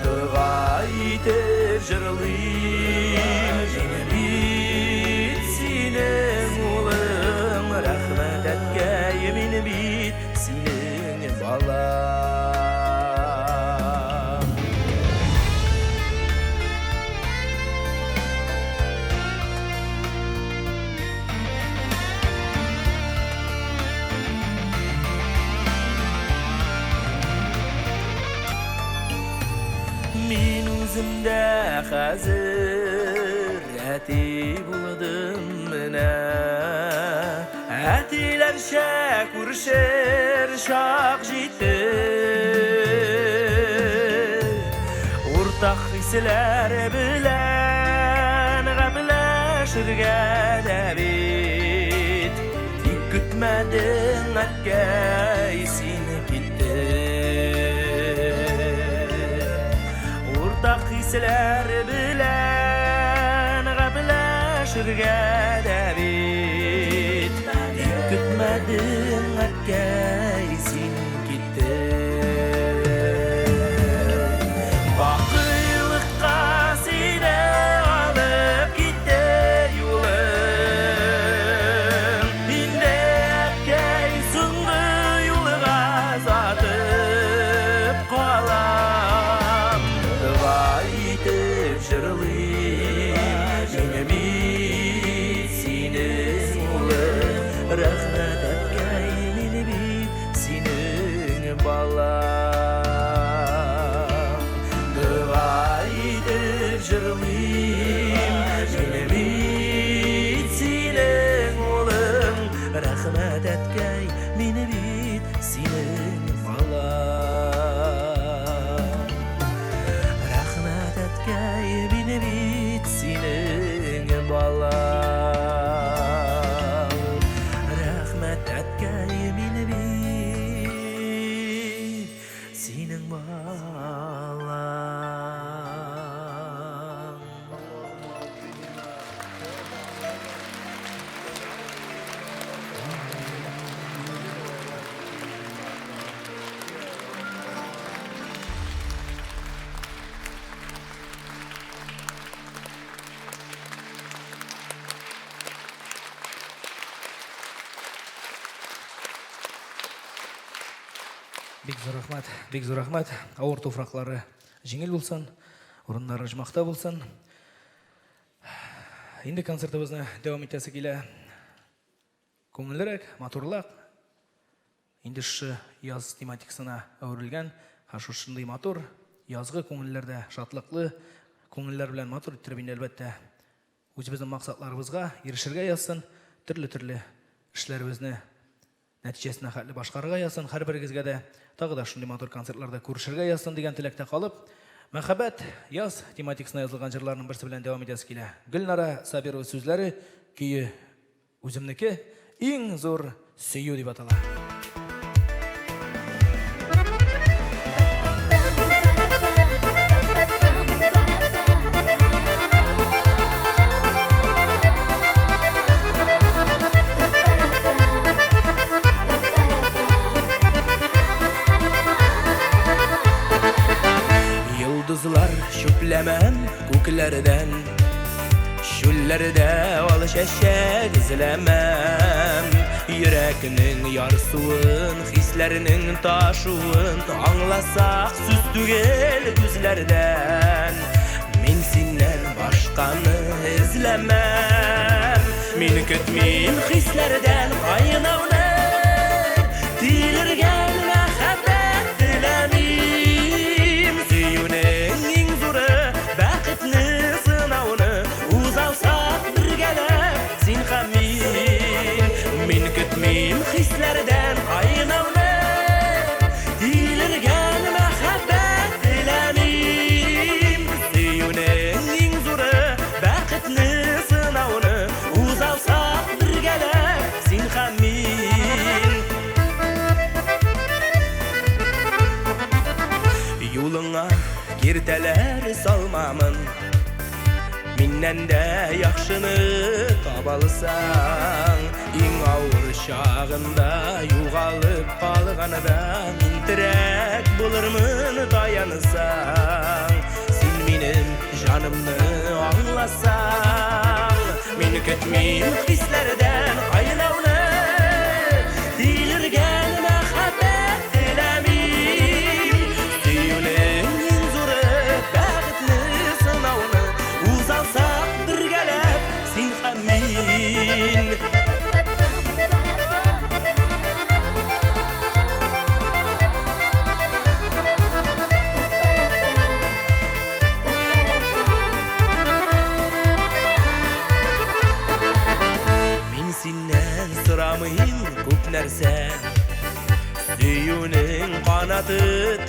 Дуга итеп җырлыйм Мин бит синең улың Рәхмәт әткәй, мин бит синең балаң Min үземдә хәзер әти булдым менә Әтиләрчә күрешер чак җитте Уртак хисләр белән гәпләшергә дә бит Тик көтмәдең әткәй син китте Уртак хисләр белән гәпләшергә дә бит Тик көтмәдең әткәй син китте Рәхмәт әткәй мине бит синең балаң. Дуа итеп җырлыйм мине бит синең улың. Рәхмәт әткәй мине бит синең балаң. Рәхмәт әткәй мине бит синең балаң. Рәхмәт әткәй мине бит синең балаң. Бик зур рахмат. Ауыр туфрaqлары жеңіл болсын, орындары жұмақта болсын. Енді концертімізді давам етесі келе. Көңілдірек, матурлақ. Енді яз тематикасына әуірілген, шындай матур, язғы көңілдерді шатлықлы, көңілдер білән матур еттірбейді әлбәтті. Өзіміздің мақсатларымызға ерішірге yazсын, түрлі-түрлі ішлерімізді нәтижесіне хәтлі башқарыға yazсын, һәр біріңізге де тағы да шындай матур концертларда көрішірге yazсын деген тілекте қалып, мәхәббәт яз тематикасына yazылған жырларының бірсі білән давам етесі келе. Гүлнара Сабирова сөзлері, күйі өзімдікі ең зор сөю деп атала. Yıldızlar şüplemem köklerden, şüllerde al şeşek izlemem. Yürekinin yarsıvın, hislerinin taşıvın, anlasak süz tügel gözlerden. Min sinden başkanı izlemem, min kütmeyim hislerden aynavını, tilirgen mehabbet dilemeyim. Süyünün en zoru, bakıtlı sınavını, uzalsak bir gelip sin hamin. Min kütmeyim hislerden aynavını, tilirgen mehabbet dilemeyim. Süyünün en zoru, bakıtlı sınavını, uzalsak bir gelip sin hamin. Yoluna girteler salmamın, minnen de yaxşını tabalısan. En ağır şağında yuğalıp qalğanıda min tirek bulurmun dayanısan. Sen benim canımны anlasan, min kütmeyim hislerden aynavını, dilirgen mehabbet dilemeyim. Süyünün en zoru, bakıtlı sınavını, uzalsak bir gelip sin hamin. Min sinden sıramayım köp нәрсе, süyünün qanatı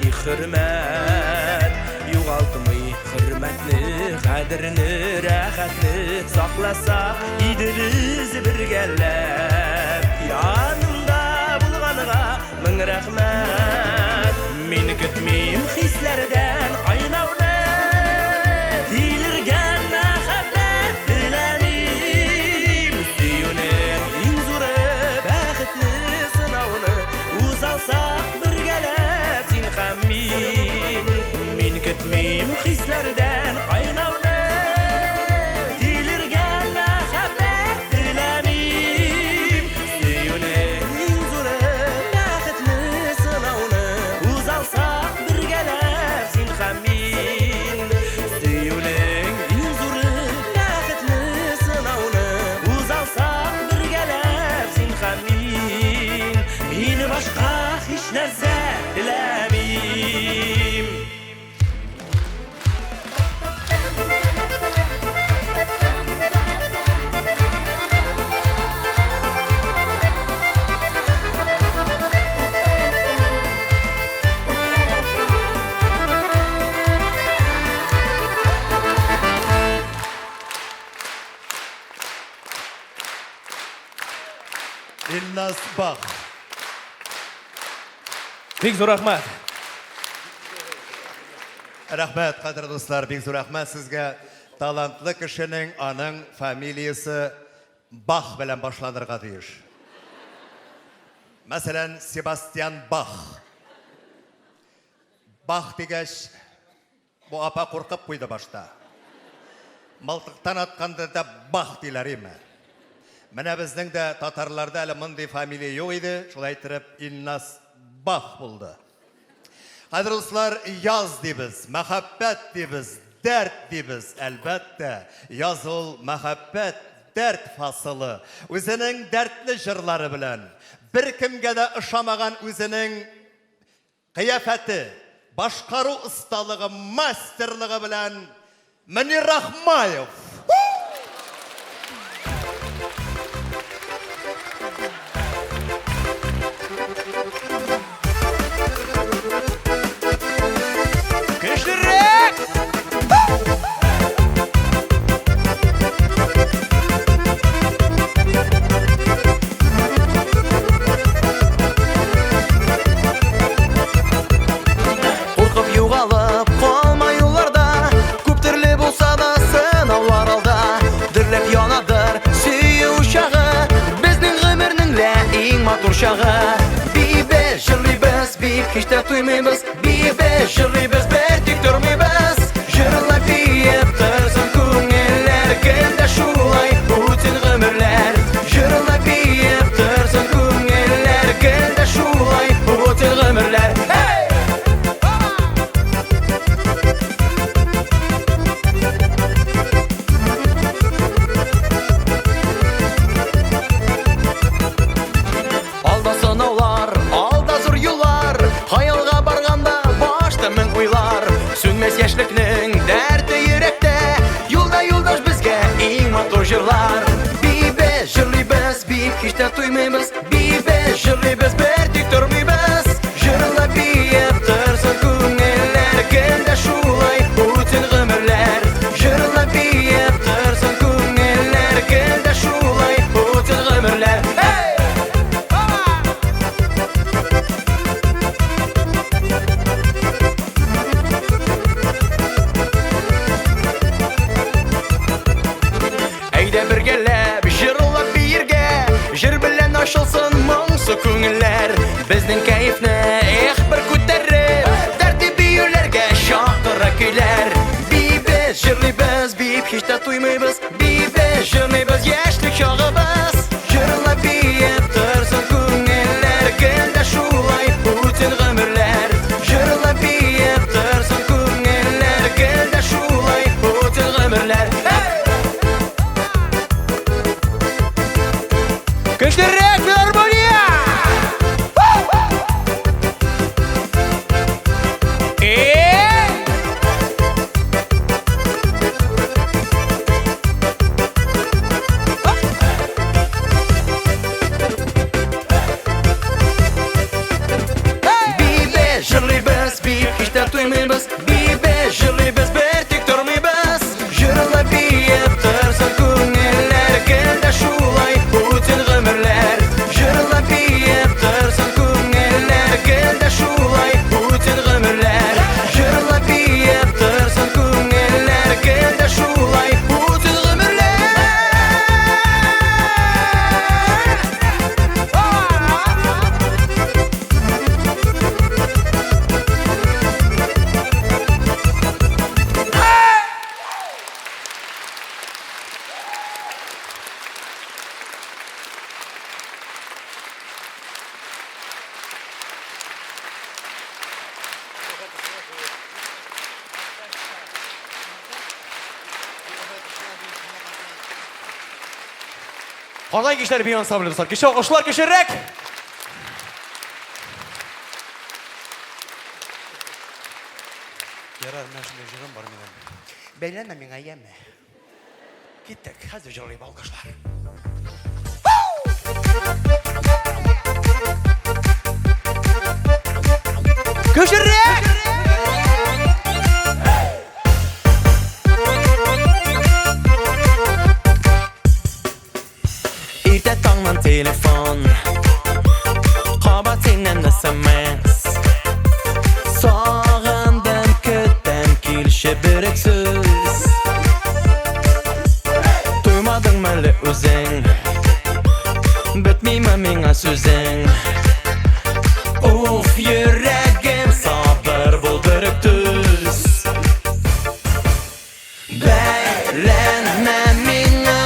tixirmet. Yuğaltmay hürmetni, qadrini, rahatni, saqlasak idimiz birgelep. Yanımda bulğanığa min rahmet, min kütmeyim hislerden aynavını, tilirgen mehabbet dilemeyim. Süyünün en zoru, bakıtlı sınavını, uzalsak bir gelip sin hamin. Min kütmeyim hislerden aynavını, tilirgen mehabbet dilemeyim. Süyünün en zoru, bakıtlı Бах. Бик зур рахмат. Рахмет, қадірлі достар, бик зур рахмет сізге. Талантлы кішінің аның фамилиясы Бах белән башланырга тиеш. Мәсәлән, Себастьян Бах. Бах дигәч, бу апа куркып куйды башта. Мылтыктан атканда да Бах диләр име. Менә безнең дә татарларда әле мондый фамилия юк иде, шулай итеп Илнас Бах булды. Кадерле дуслар, яз дибез, мәхәббәт дибез, дәрт дибез. Әлбәттә, яз ул мәхәббәт, дәрт фасылы. Үзенең дәртле җырлары белән, бер кемгә дә ошамаган үзенең кыяфәте, башкару осталыгы, мастерлыгы белән Мөнир Рахмаев. Куркып югалып калма юлларда, күп төрле булса да сынаулар алда. Дөрләп янадыр сөю учагы, безнең гомернең лә иң матур чагы. Бибе җырлыйбыз, бик һич тә туймыйбыз, бибе җырлыйбыз, бер тик тормыйбыз. Җырлап биеп торсын күңелләр, кемдә шулай үтен гомерләр. Җырлап биеп торсын күңелләр, кемдә шулай үтен гомерләр. Алда сынаулар, алда зур юллар, хаялга барганда башта мең уйлар. Сүнмәс яшьлекнең дәрте йөрәктә, юлда юлдаш безгә иң матур җырлар. Бибе җырлыйбыз, бик һич тә туймыйбыз, бибе җырлыйбыз, бер тик тормыйбыз. Җырлап биеп торсын күңелләр, кемдә шулай үтен гомерләр. Җырлап биеп торсын күңелләр, кемдә шулай үтен гомерләр. Әйдә бергәләп җырлап биергә, җыр белән ачылсын моңсу күңелләр. Безнең кәефне бер күтәреп, дәртле биюләргә чакыра көйләр. Бибе җырлыйбыз, бик һич тә туймыйбыз, бибе җырлыйбыз, яшьлек чагыбыз. Җырлап биеп торсын күңелләр, кемдә шулай үтен гомерләр. Җырлап биеп торсын күңелләр, кемдә шулай үтен гомерләр. Көчлерәк филармония! Бибе җырлыйбыз, бик һич тә туймыйбыз, бибе җырлыйбыз, бер тик тормыйбыз. Җырлап биеп торсын күңелләр, кемдә шулай үтен гомерләр. Җырлап биеп торсын күңелләр, кемдә шулай үтен гомерләр. Җырлап биеп торсын күңелләр, кемдә шулай үтен гомерләр. Кандай кешеләр бик ансамбле дуслар. Кеше алкышлар кешерәк. Ярар, менә шундый җырым бар минем. Бәйләнмә миңа яме. Киттек, хәзер җырлыйм алкышлар. Кешерәк! Иртә таңнан телефон emas. Sağandan kötten kilşe berek söz. Duymadın məli özün, bitmeyme mine sözün. Uf yüreğim sabır bulduruk düz. Beğenme mine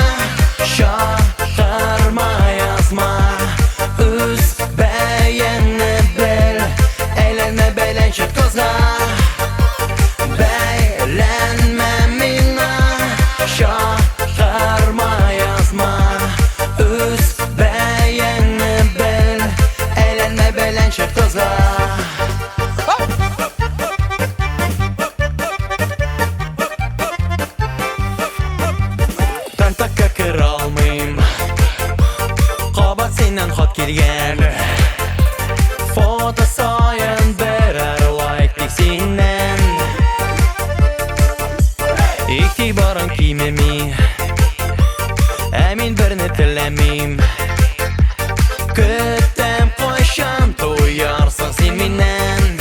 şaşırma yazma. Üz beğeni bil, eğlenme belenşet kozga. Beğenme mine şaşırma yazma. Üz beğeni bil, eğlenme belenşet kozga. Tantakka kır almayım, qabat senden xat kelgan. Foto sayan berer like diksinен. İktibarın kiymemi, emin birini tillemeyim. Küttem koşan toyarsın sen menden.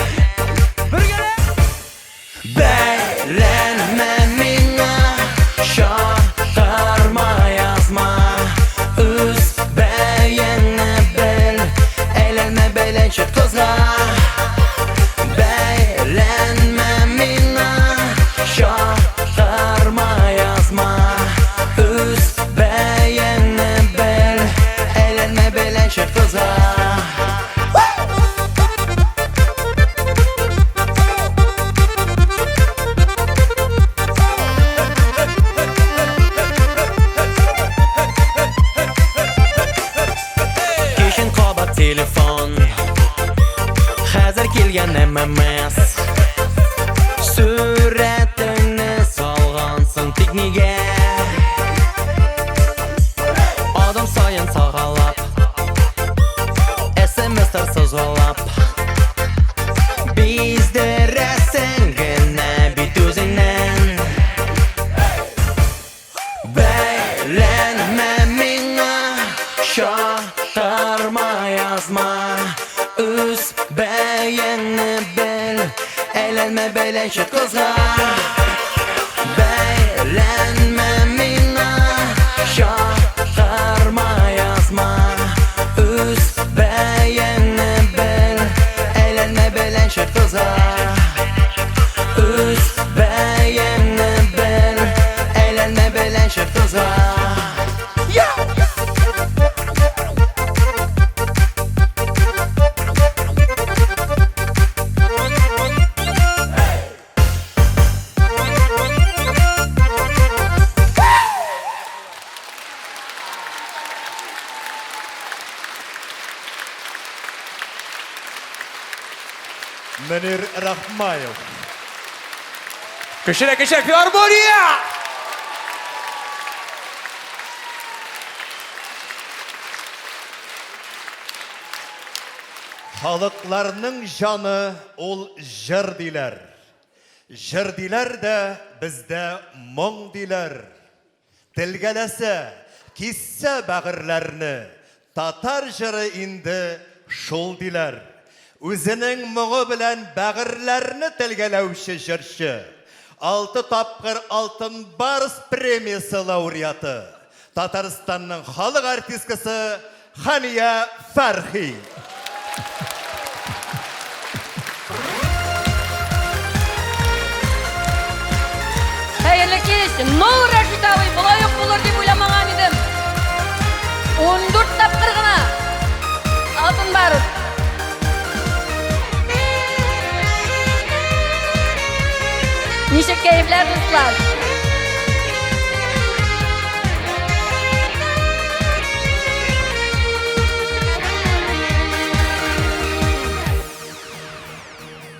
Beğenme mine şaşırma yazma. Üz beğeni bil, eğlenme belenşet kozga. Beğenme mine şaşırma yazma. Üz beğeni bil, eğlenme belenşet kozga. Keşin qabat telefon, hazır kelgan emas. Suratini solg'ansın tekniga. Odam sayin sog'alab, SMS'lar sozg'alab. Bizdirasan gina bit o'zingdan. Beğenme mine şaşırma yazma. Üz beğeni bil, eğlenme belenşet kozga. Beğenme mine şaşırma yazma. Üz beğeni bil, eğlenme belenşet kozga. Üz beğeni bil, eğlenme belenşet kozga. Münir Rahmayev. Köşere Filarmoniya! Halıklarının canı ol jır diler. Jır diler de bizde mong diler. Tilgelese, kisse bağırlarını, Tatar jırı indi şol diler. Özünün muğu bilen bağırlarını tilgelevşi jırşı. 6 tapkır altın Barыс premiyası laureatı. Tataristan'ın halık artistkisi Haniye Farhi. Hayırlı kez, Nur Raşitavi bulay yok bulur deyip oylamagan idim. 14 tapkır gına altın barız. Nişe keyifler dostlar.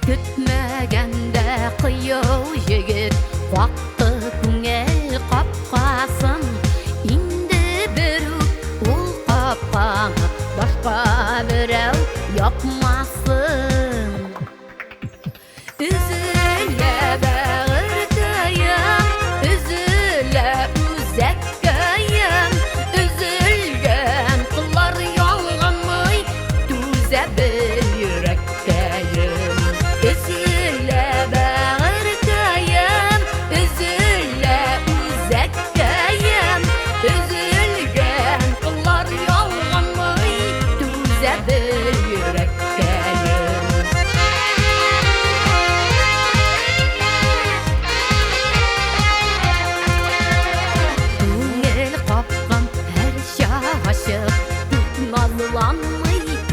Kütmegende kıyıv yigit, Qaqqı күңел qapqaсын. Indi biru ul qapqanı, Başqa birəv yapmasın. Üzülə bağırdayım, üzülə üzəkkayım. Üzülgən qıllar yalğanmay, Düzə bir yürək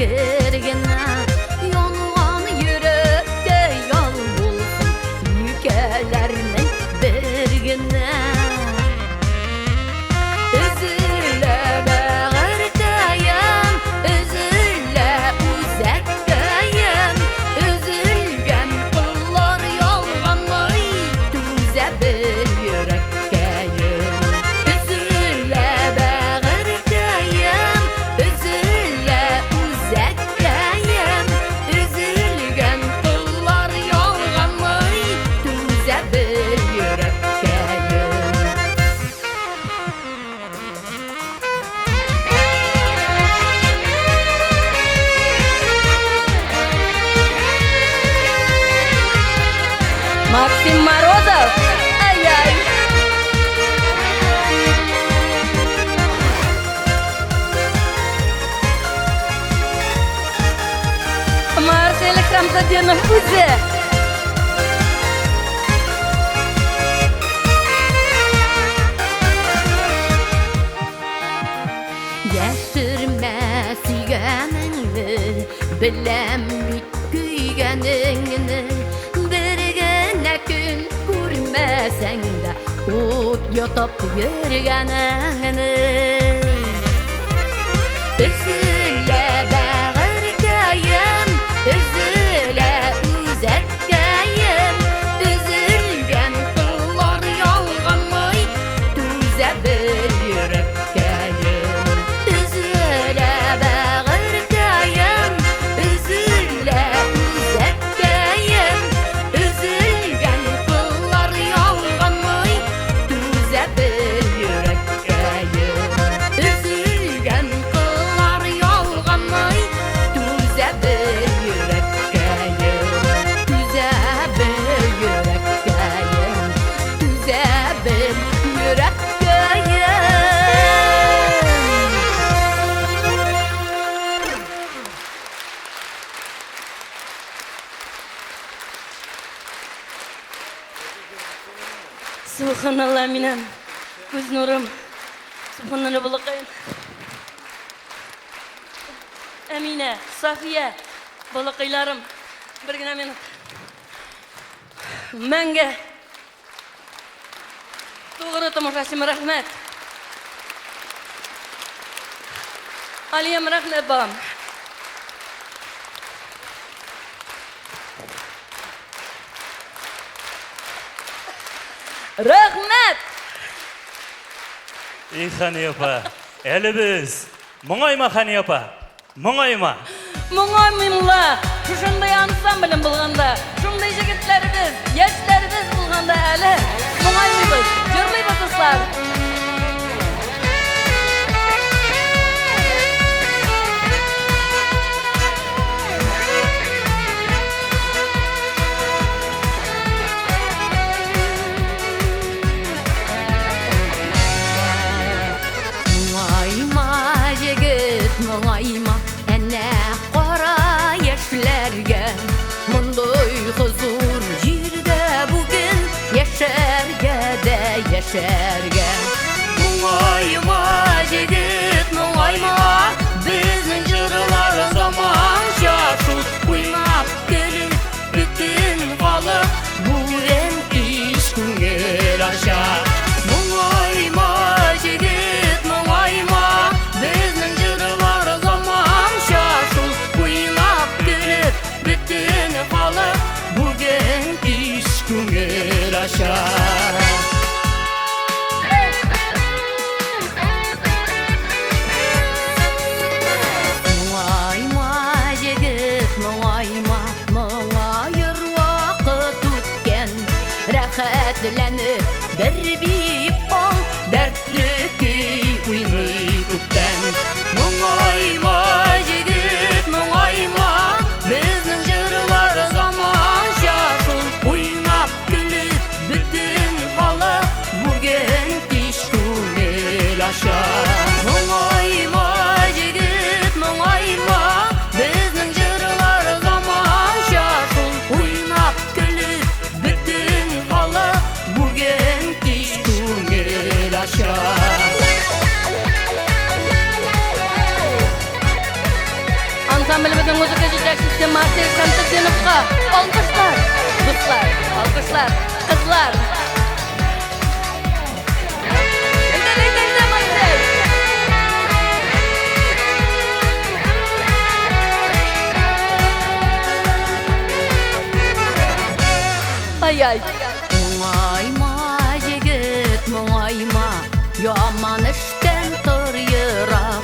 kergine Yanğan yürekte yol bulsun Yükelerinin birgine Üzüle bağırdayım Üzüle uzaktayım Üzülgen kullar yolgamay Düze bir yürekkeyim Üzüle bağırdayım Üzüle uzaktayım Üzülgen kullar yolgamay Düze bir yürekkeyim Максим Морозов, ай-яй. Марсель Хамзаденов Кузе. Yaşırma süygenini, bilem büyügenini Birgene gün görmesen de Ut yotup yürgenini Üzüle bağırdayım Üzüle uzaktayım Üzülgen kullar yolgamay Düze bir yürekkeyim Üzüle bağırdayım Üzüle uzaktayım Üzülgen kullar yolgamay Düze bir yürekkeyim Üzülgen kullar yolgamay Düze bir yürekkeyim Düze bir yürekkeyim Düze bir yürekkeyim Subhanallah minam Göz nurum Subhanallah balakayım Emine, Safiye Balakaylarım Birgine minut Menge Doğru tamamlaşım rahmet Aliyem rahmet bağım Rahmet Ey Хани апа, әлі біз. Мұңайма Хани апа, мұңайма. Мұңаймымла, шушындай ансамблім болғанда, шундай жігіттеріміз, яшьлеріміз болғанда әлі мұңаймымыз, жырлаймыз достар. Мұңайма жігіт, мұңайма әне қара яшьләргә Мұндай хuzur җирдә бүген яшәргә дә яшәргә Мұңайма жігіт, мұңайма Безнең җырлар заманча шул Уйнап көлеп бөтен халык бүген иш күңел аша Мұңайма жігіт, мұңайма Безнең җырлар заманча шул Уйнап көлеп бөтен халык бүген иш күңел аша ansamblimizin müzik yetekçisi Marcel Konstantinov'ga alkışlar. Dostlar, alkışlar. Kızlar. İnde Marcel. Ay. Muayma yigit, muayma. Yaman işten tur yırak.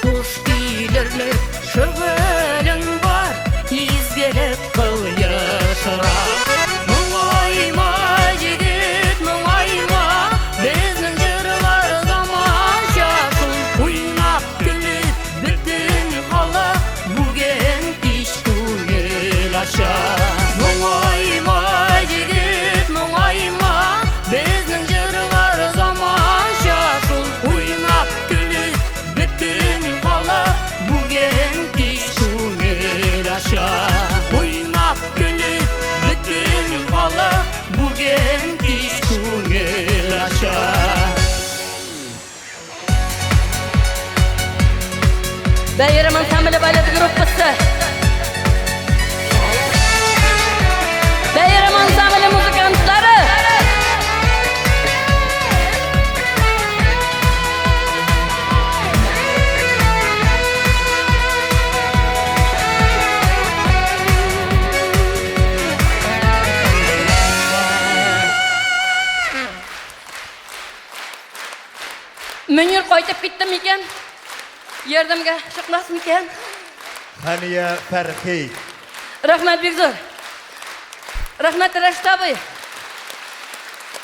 Kuş bilirler, şövelin var. İzgelip kıl yaşarak. Muayma yigit, muayma. Bizning jırlar zaman şaşıl. Uynap gülüp bütün hala. Bugün iş kuyul aşağı. Muayma yigit, muayma. Bizning jırlar zaman şaşıl. Uynap gülüp bütün hala. Bugün iş kuyul aşağı. Uynap gülüp bütün hala. Bugün iş kuyul aşağı. Bayram ansambli balet gruppası. Bayram ansambli muzikantları. Münir qaytib ketdim ekan. Yordamga chiqmasmikan? Haniye Ferhi. Rahmat Bekzor. Rahmat Rashtaboy.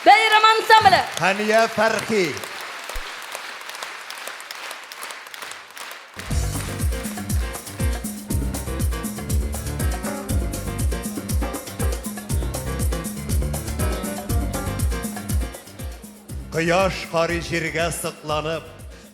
Bayram ansambli. Haniye Ferhi. Kıyaş karı jirge sıklanıp,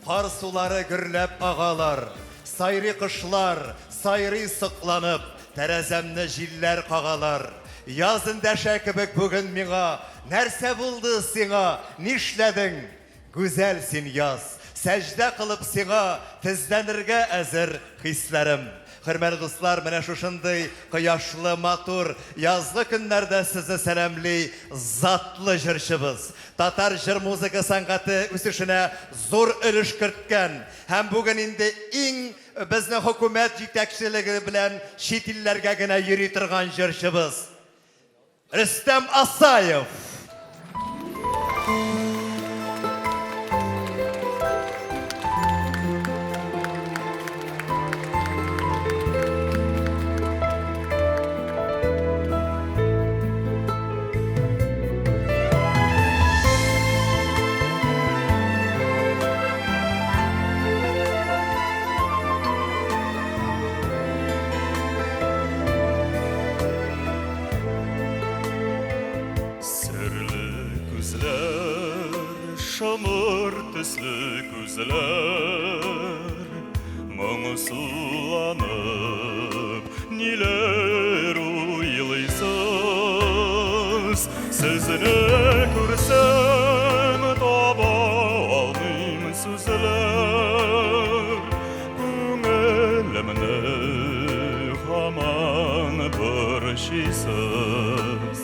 kar suları gürlep ağalar, sayri kışlar, sayri sıklanıp, terezemni jiller kağalar. Yazın deşe kibik bugün miğa, nerse buldu sina, nişledin, güzelsin yaz. Secde kılıp sina, tizlenirge ezir hislerim. Hürmetli dostlar, mene şuşunday kıyaşlı, matur, yazlı günlerde sizi selamli, zatlı jırşыбыз. Tatar jır muzika sanatı üstüşüne zor ülüş kırtken, hem bugün indi in bizni hükümet yetekçiligi bilen chet illerge gene yürü turgan jırşыбыз. Rüstem Asayev. Şamur tüslü güzler Muğsulanıp niler uylaysız Sizni görsem taba almayım sözler Köngülümni haman bir şeysiz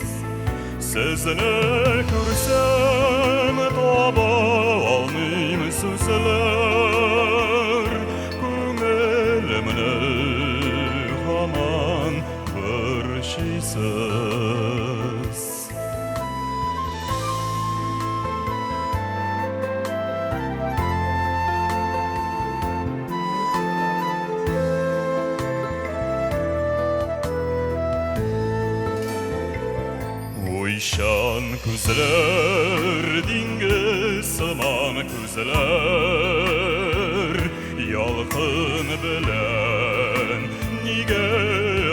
Sizni görsem taba almayım sözler Köngülümni haman bir şeysiz Uyşan күзләр, диңгез сыман күзләр, ялкын белән нигә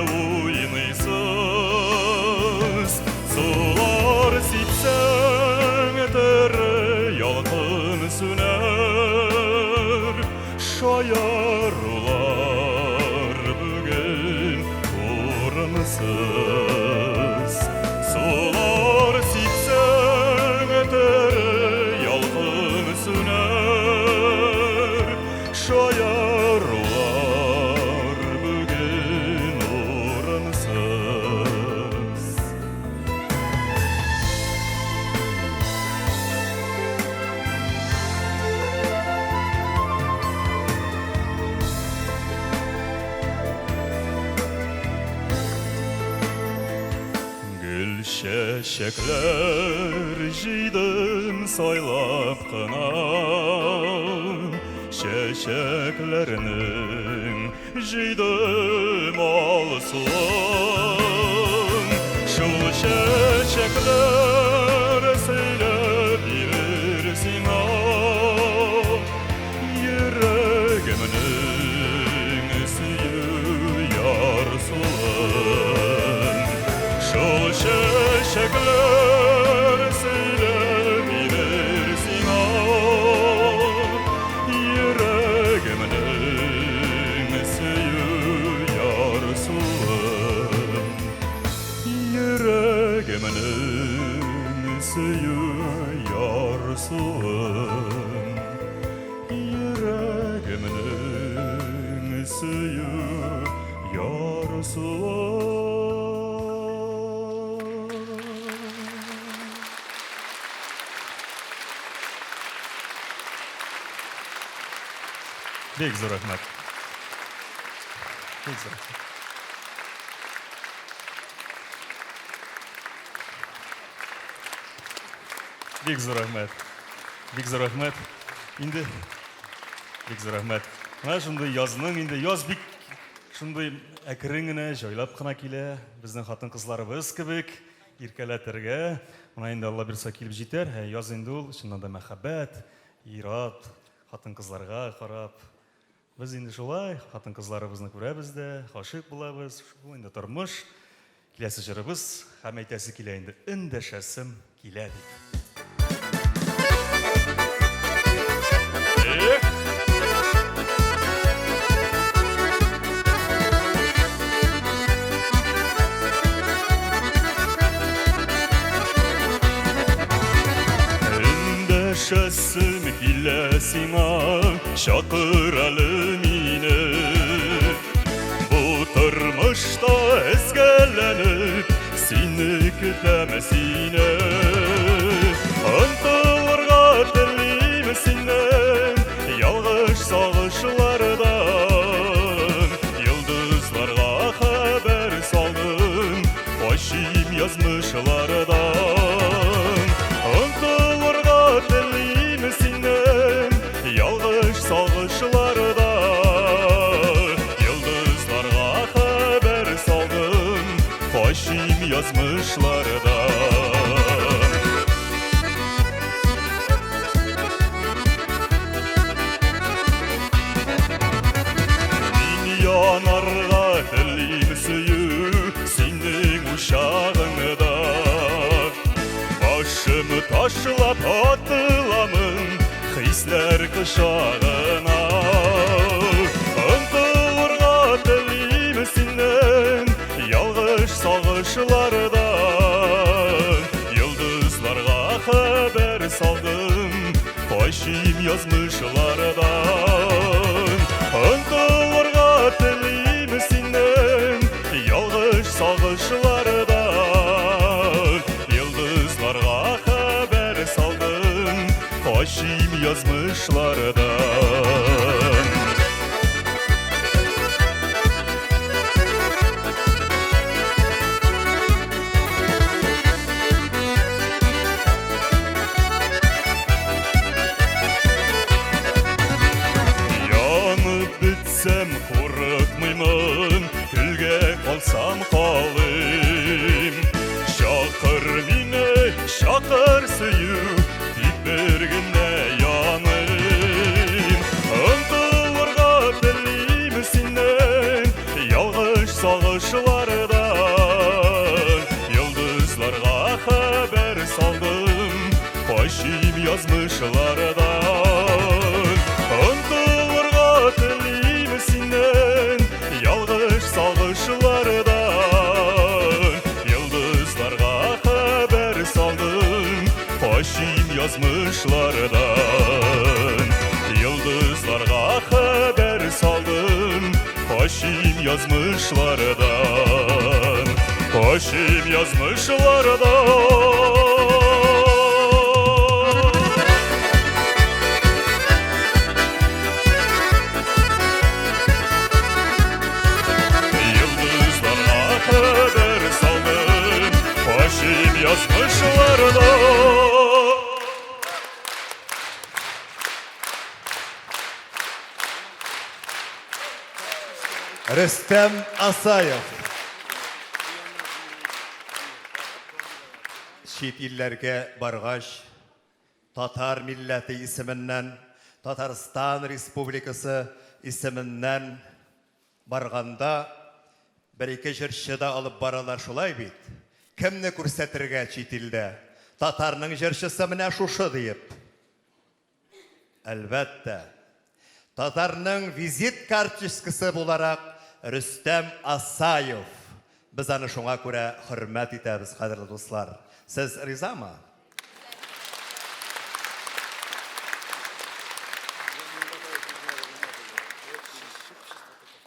уйныйсыз? Сулар сипсәң тере ялкын сүнәр, шаярулар бүген урынсыз. Sular sipsəng tere yalqın süner Şayarlar bugün Çeşekler jıydım saylap kına Çeşeklerinin jıydım alsın Şu çeşekler söylep yürürsün Yüreğiminin suyu yarsın Şu çeşekler söylep yürürsün Yüreğiminin suyu yarsın Yüreğiminin suyu yarsın Yüreğiminin suyu yarsın Bek zor rahmat. Bek zor rahmat. Bek zor rahmat. Bek zor rahmat. Инде бик зур рәхмәт. Менә шундый язның инде яз бик шундый әкрен генә җайлап кына килә. Безнең хатын-кызларыбыз кебек иркәләтергә. Менә инде Алла бирсә килеп җитәр. Яз инде ул чыннан да мәхәббәт, ират, хатын-кызларга карап. Без инде шулай хатын-кызларыбызны күрәбез дә, гашыйк булабыз. Шул инде тормыш. Киләсе җырыбыз һәм әйтәсе килә инде эндәшәсем килә дип. Эндәшәсем килә сиңа, чакыр әле мине. Бу тормышта эзгәләнеп, сине көтәм сине. Ынтылырга телим синнән, ялгыш сагышлардан. Йолдызларга хәбәр салдым, ачыйм язмышлардан. Ынтылырга телим синнән, ялгыш сагышлардан. Йолдызларга хәбәр салдым, ачыйм язмышлардан. Янарга телим сөю синең учагыңда. Башымы ташлап атыламын хисләр кышагына. Ынтылырга телим синнән, ялгыш сагышлардан. Йолдызларга хәбәр салдым, ачыйм язмышлардан. Ынтылырга телим синнән, ялгыш сагышлардан. Йолдызларга хәбәр салдым, ачыйм язмышлардан. Бітсем қорықмаймын, күлге қалсам қалым. Шақыр мені, шақыр сүйу, тек бір генә яным. Ынтылырга телим синнән, ялгыш сагышлардан. Йолдызларга хәбәр салдым, ачыйм язмышлардан. Ынтылырга телим синнән, ялгыш сагышлардан. Йолдызларга хәбәр салдым, ачыйм язмышлардан. Йолдызларга хәбәр салдым, ачыйм язмышлардан. Ачыйм язмышлардан. Yıldızlarla haber saldım, başım Rüstem Asayev. Şit illerge bargaç, Tatar milleti isiminden, Tatarstan Respublikası isiminden barganda, bir-iki jırşıda alıp baralar şolay bit. Kimni көрсәтергә çit ilde? Tatarның jırşısı mine şuşu deyip. Elbette. Tatarның vizit kartçıskısı olarak Rüstem Asayev. Biz anı şuna göre hürmet etəbiz, kadirli dostlar. Siz riza mı?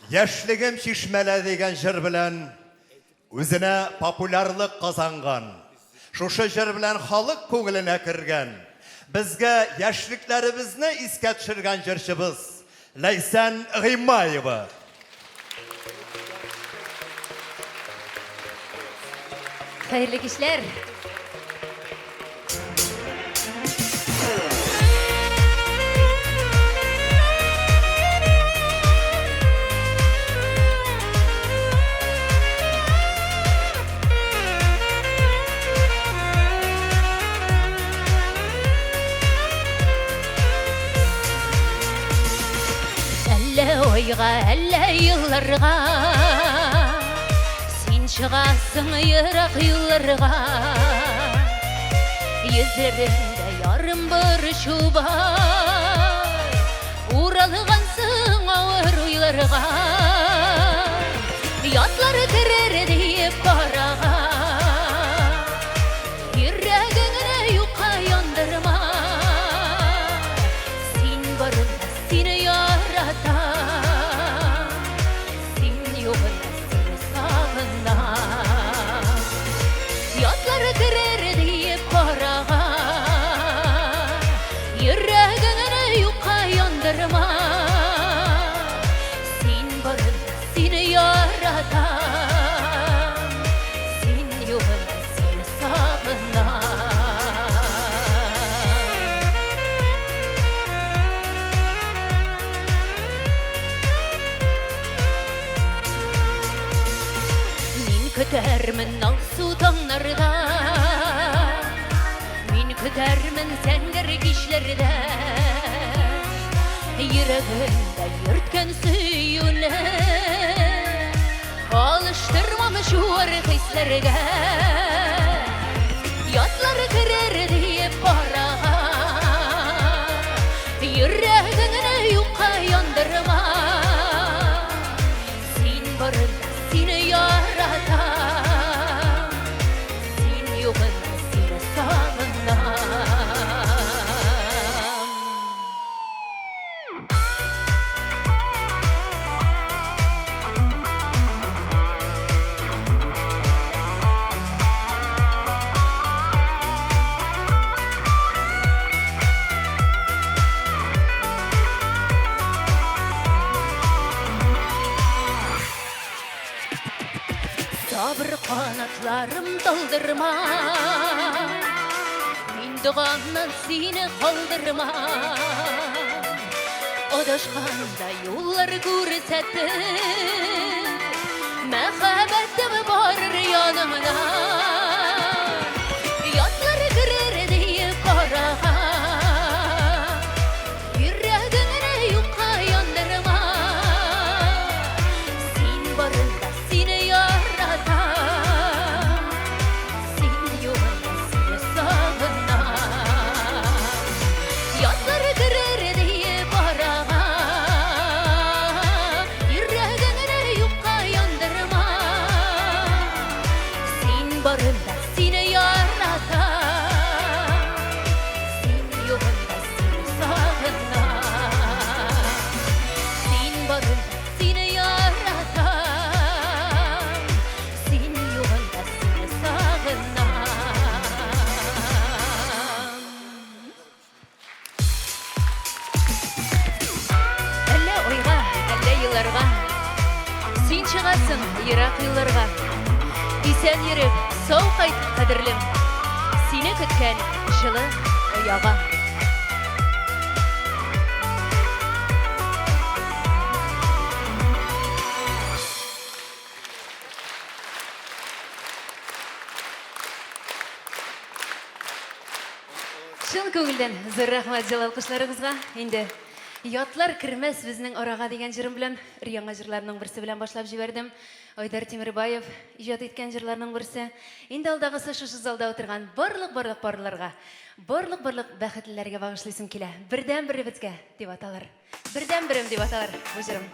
Yaşligim şişmele degen jır bilen özüne popülarlık kazangan. Şuşu jır bilen halk көңіліне kirgen. Bizge yaşliklerimizni iske düşürgen jırşыбыз Leysen Gıymayeva. Hayırlı kişiler. Elle oyga, elle yıllarga Sen çıgasın yırak yıllarga Yüzlerinde yarım bir şubay Uğralgansın ağır uylarga Yatları kırar deyip baraga Yüreğine yuka yandırma Sen barında seni yaratan Sen yolunda seni sağınan Yatları kırar deyip baraga Yüreğine yuka yandırma Sen barında seni yaratan Sen yolunda seni sağınan Min kötermin nalsu tanlarda Min kötermin senger kişlerde Yüreğimde yırtken süyüne Alıştırmamış var hislerge Yatları kırar deyip baraga Yüreğine yuka yandırma Sen barında seni yaratan Sen yolunda seni sağınan Sabır kanatlarım daldırma Min doğandan seni kaldırma Odaşkanda yollar görsetip Mehabbetim var yanımda Yatları kırar deyip baraga Yüreğine yuka yandırma Sen barında seni yaratan Sen yolunda seni sağınan Yatları kırar deyip baraga Yüreğine yuka yandırma Sen barında seni yaratan Sen yolunda seni sağınan Sen barında seni yaratan Sen yolunda seni sağınan Elle oyga, elle yıllarga Sen çıgasın yırak yıllarga Isen yürüp soğuk ayt kadirlim Seni kütken жылы oyaga Шын көңілден зор рахмат жыл алқышларыңызға. Енді ятлар кірмес біздің ораға деген жырым білен, Рияңа жырларының бірсі білен башлап жібердім. Ойдар Темірбаев ижат еткен жырларының бірсі. Енді алдағысы шышы залда отырған барлық бәхетлілерге бағышлайсым келе. Бірден бірі бізге деп аталар. Бірден бірім деп аталар. Бұл жырым.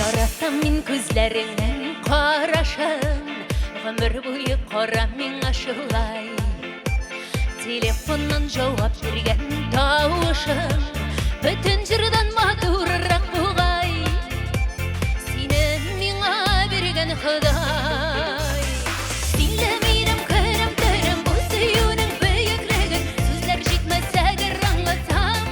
Яратам мин күзләреңнең карашын, гомер буе кара миңа шулай. Телефоннан җавап биргән тавышың, бөтен җырдан матуррак бугай. Сине миңа биргән Ходай. Сине минем кырым төрем бу сөюнең бөеклеген, сүзләр җитмәсә гер аңлатам.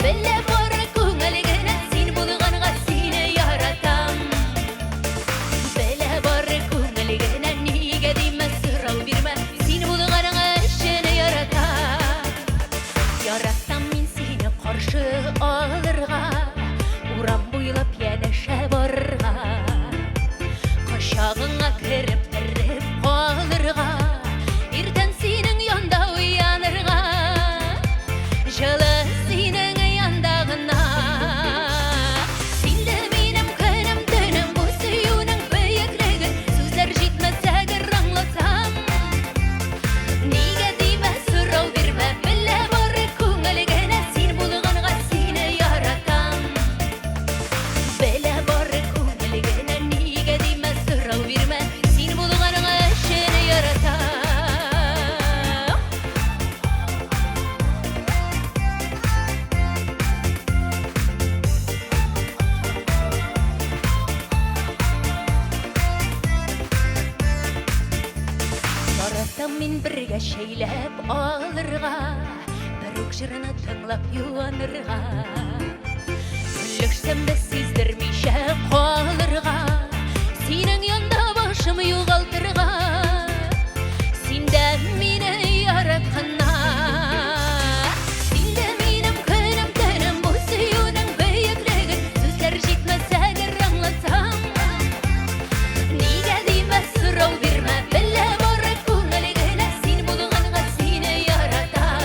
Белә бары күңелгенә син булганга сине яратам. Белә бары күңелгенә нигә димә сорау бирмә, син булганга эшне яратам. Яратам мин сине каршы алырга, урам буйлап янәшә барырга. Кочагыңа кереп калырга, иртән синең янда уянырга. Жылы синең яндагына. Синде минем көнем төнем бу сөюнең бөеклеген, сүзләр җитмәсә гер аңлатам. Нигә димә сорау бирмә, белә бары күңелгенә син булганга сине яратам. Белә бары күңелгенә нигә димә сорау бирмә, син булганга эшне яратам. Яратам мин бергә шәйләп алырга, бер үк җырны тыңлап юанырга. Көлешсәм дә сиздермичә калырга, синең янда башым югалтырга. Синдә мине яратканна. Синдә минем көнем төнем бу сөюнең бөеклеген, сүзләр җитмәсә гер аңлатам. Нигә димә сорау бирмә, белә бары күңелгенә син булганга сине яратам.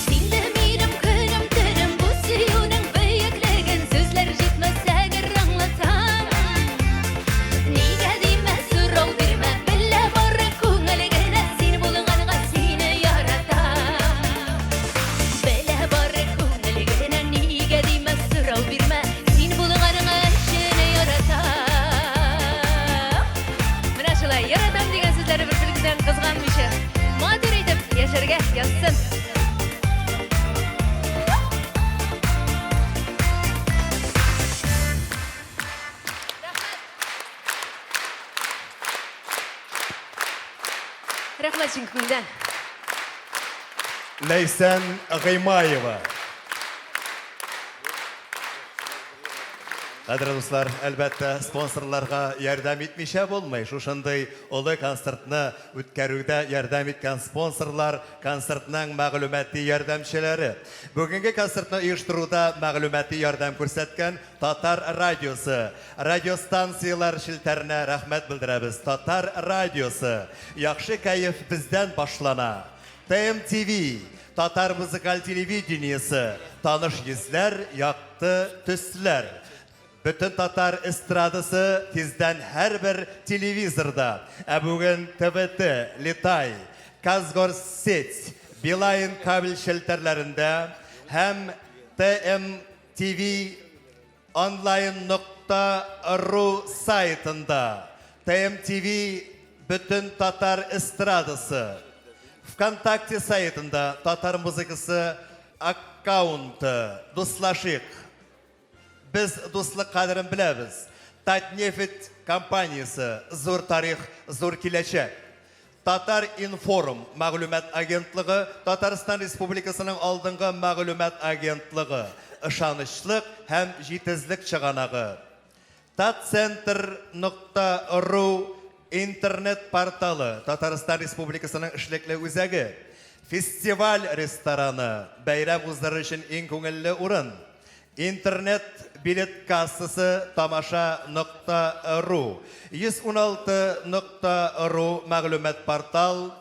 Синдә минем көнем төнем бу сөюнең бөеклеген, сүзләр җитмәсә гер аңлатам. Нигә димә сорау бирмә, белә бары күңелгенә син булганга сине яратам. Белә бары күңелгенә нигә димә сорау бирмә, син булганга эшне яратам. Менә шулай яратам дигән сүзләре бер-берегездән кызганмыйча, матур итеп яшәргә язсын. Рәхмәт шын күңелдән. Ләйсән Гыймаева. Кадерле дуслар, әлбәттә, спонсорларга ярдәм итмичә булмый. Шушындый олы концертны үткәрүдә ярдәм иткән спонсорлар, концертның мәгълүмати ярдәмчеләре. Бүгенге концертны оештыруда мәгълүмати ярдәм күрсәткән Татар радиосы, радиостанциялар шелтәренә рәхмәт белдерәбез. Татар радиосы. Яхшы кайф бездән башлана. ТМТV, Татар музыкаль телевидениесе, таныш йөзләр, якты төсләр. Bütün Tatar estradası tizden her bir televizorda. Bugün TVT, Litay, Kazgorset, Beeline kabel şelterlerinde hem TMTV online.ru saytında TMTV bütün Tatar estradası ВКонтакте saytında Tatar muzikası account'ı Duslaşık Biz дуслык кадерен беләбез. Татнефть компаниясы зур тарих, зур киләчәк. Татар Информ мәгълүмат агентлыгы, Татарстан Республикасының алдынгы мәгълүмат агентлыгы, ышанычлык һәм җитезлек чыганагы. Tatcenter.ru интернет порталы, Татарстан Республикасының эшлекле үзәге. Фестиваль рестораны, бәйрәм уздыру өчен иң күңелле урын. Интернет билет кассасы тамаша.ру 116.ру мәгълүмат портал,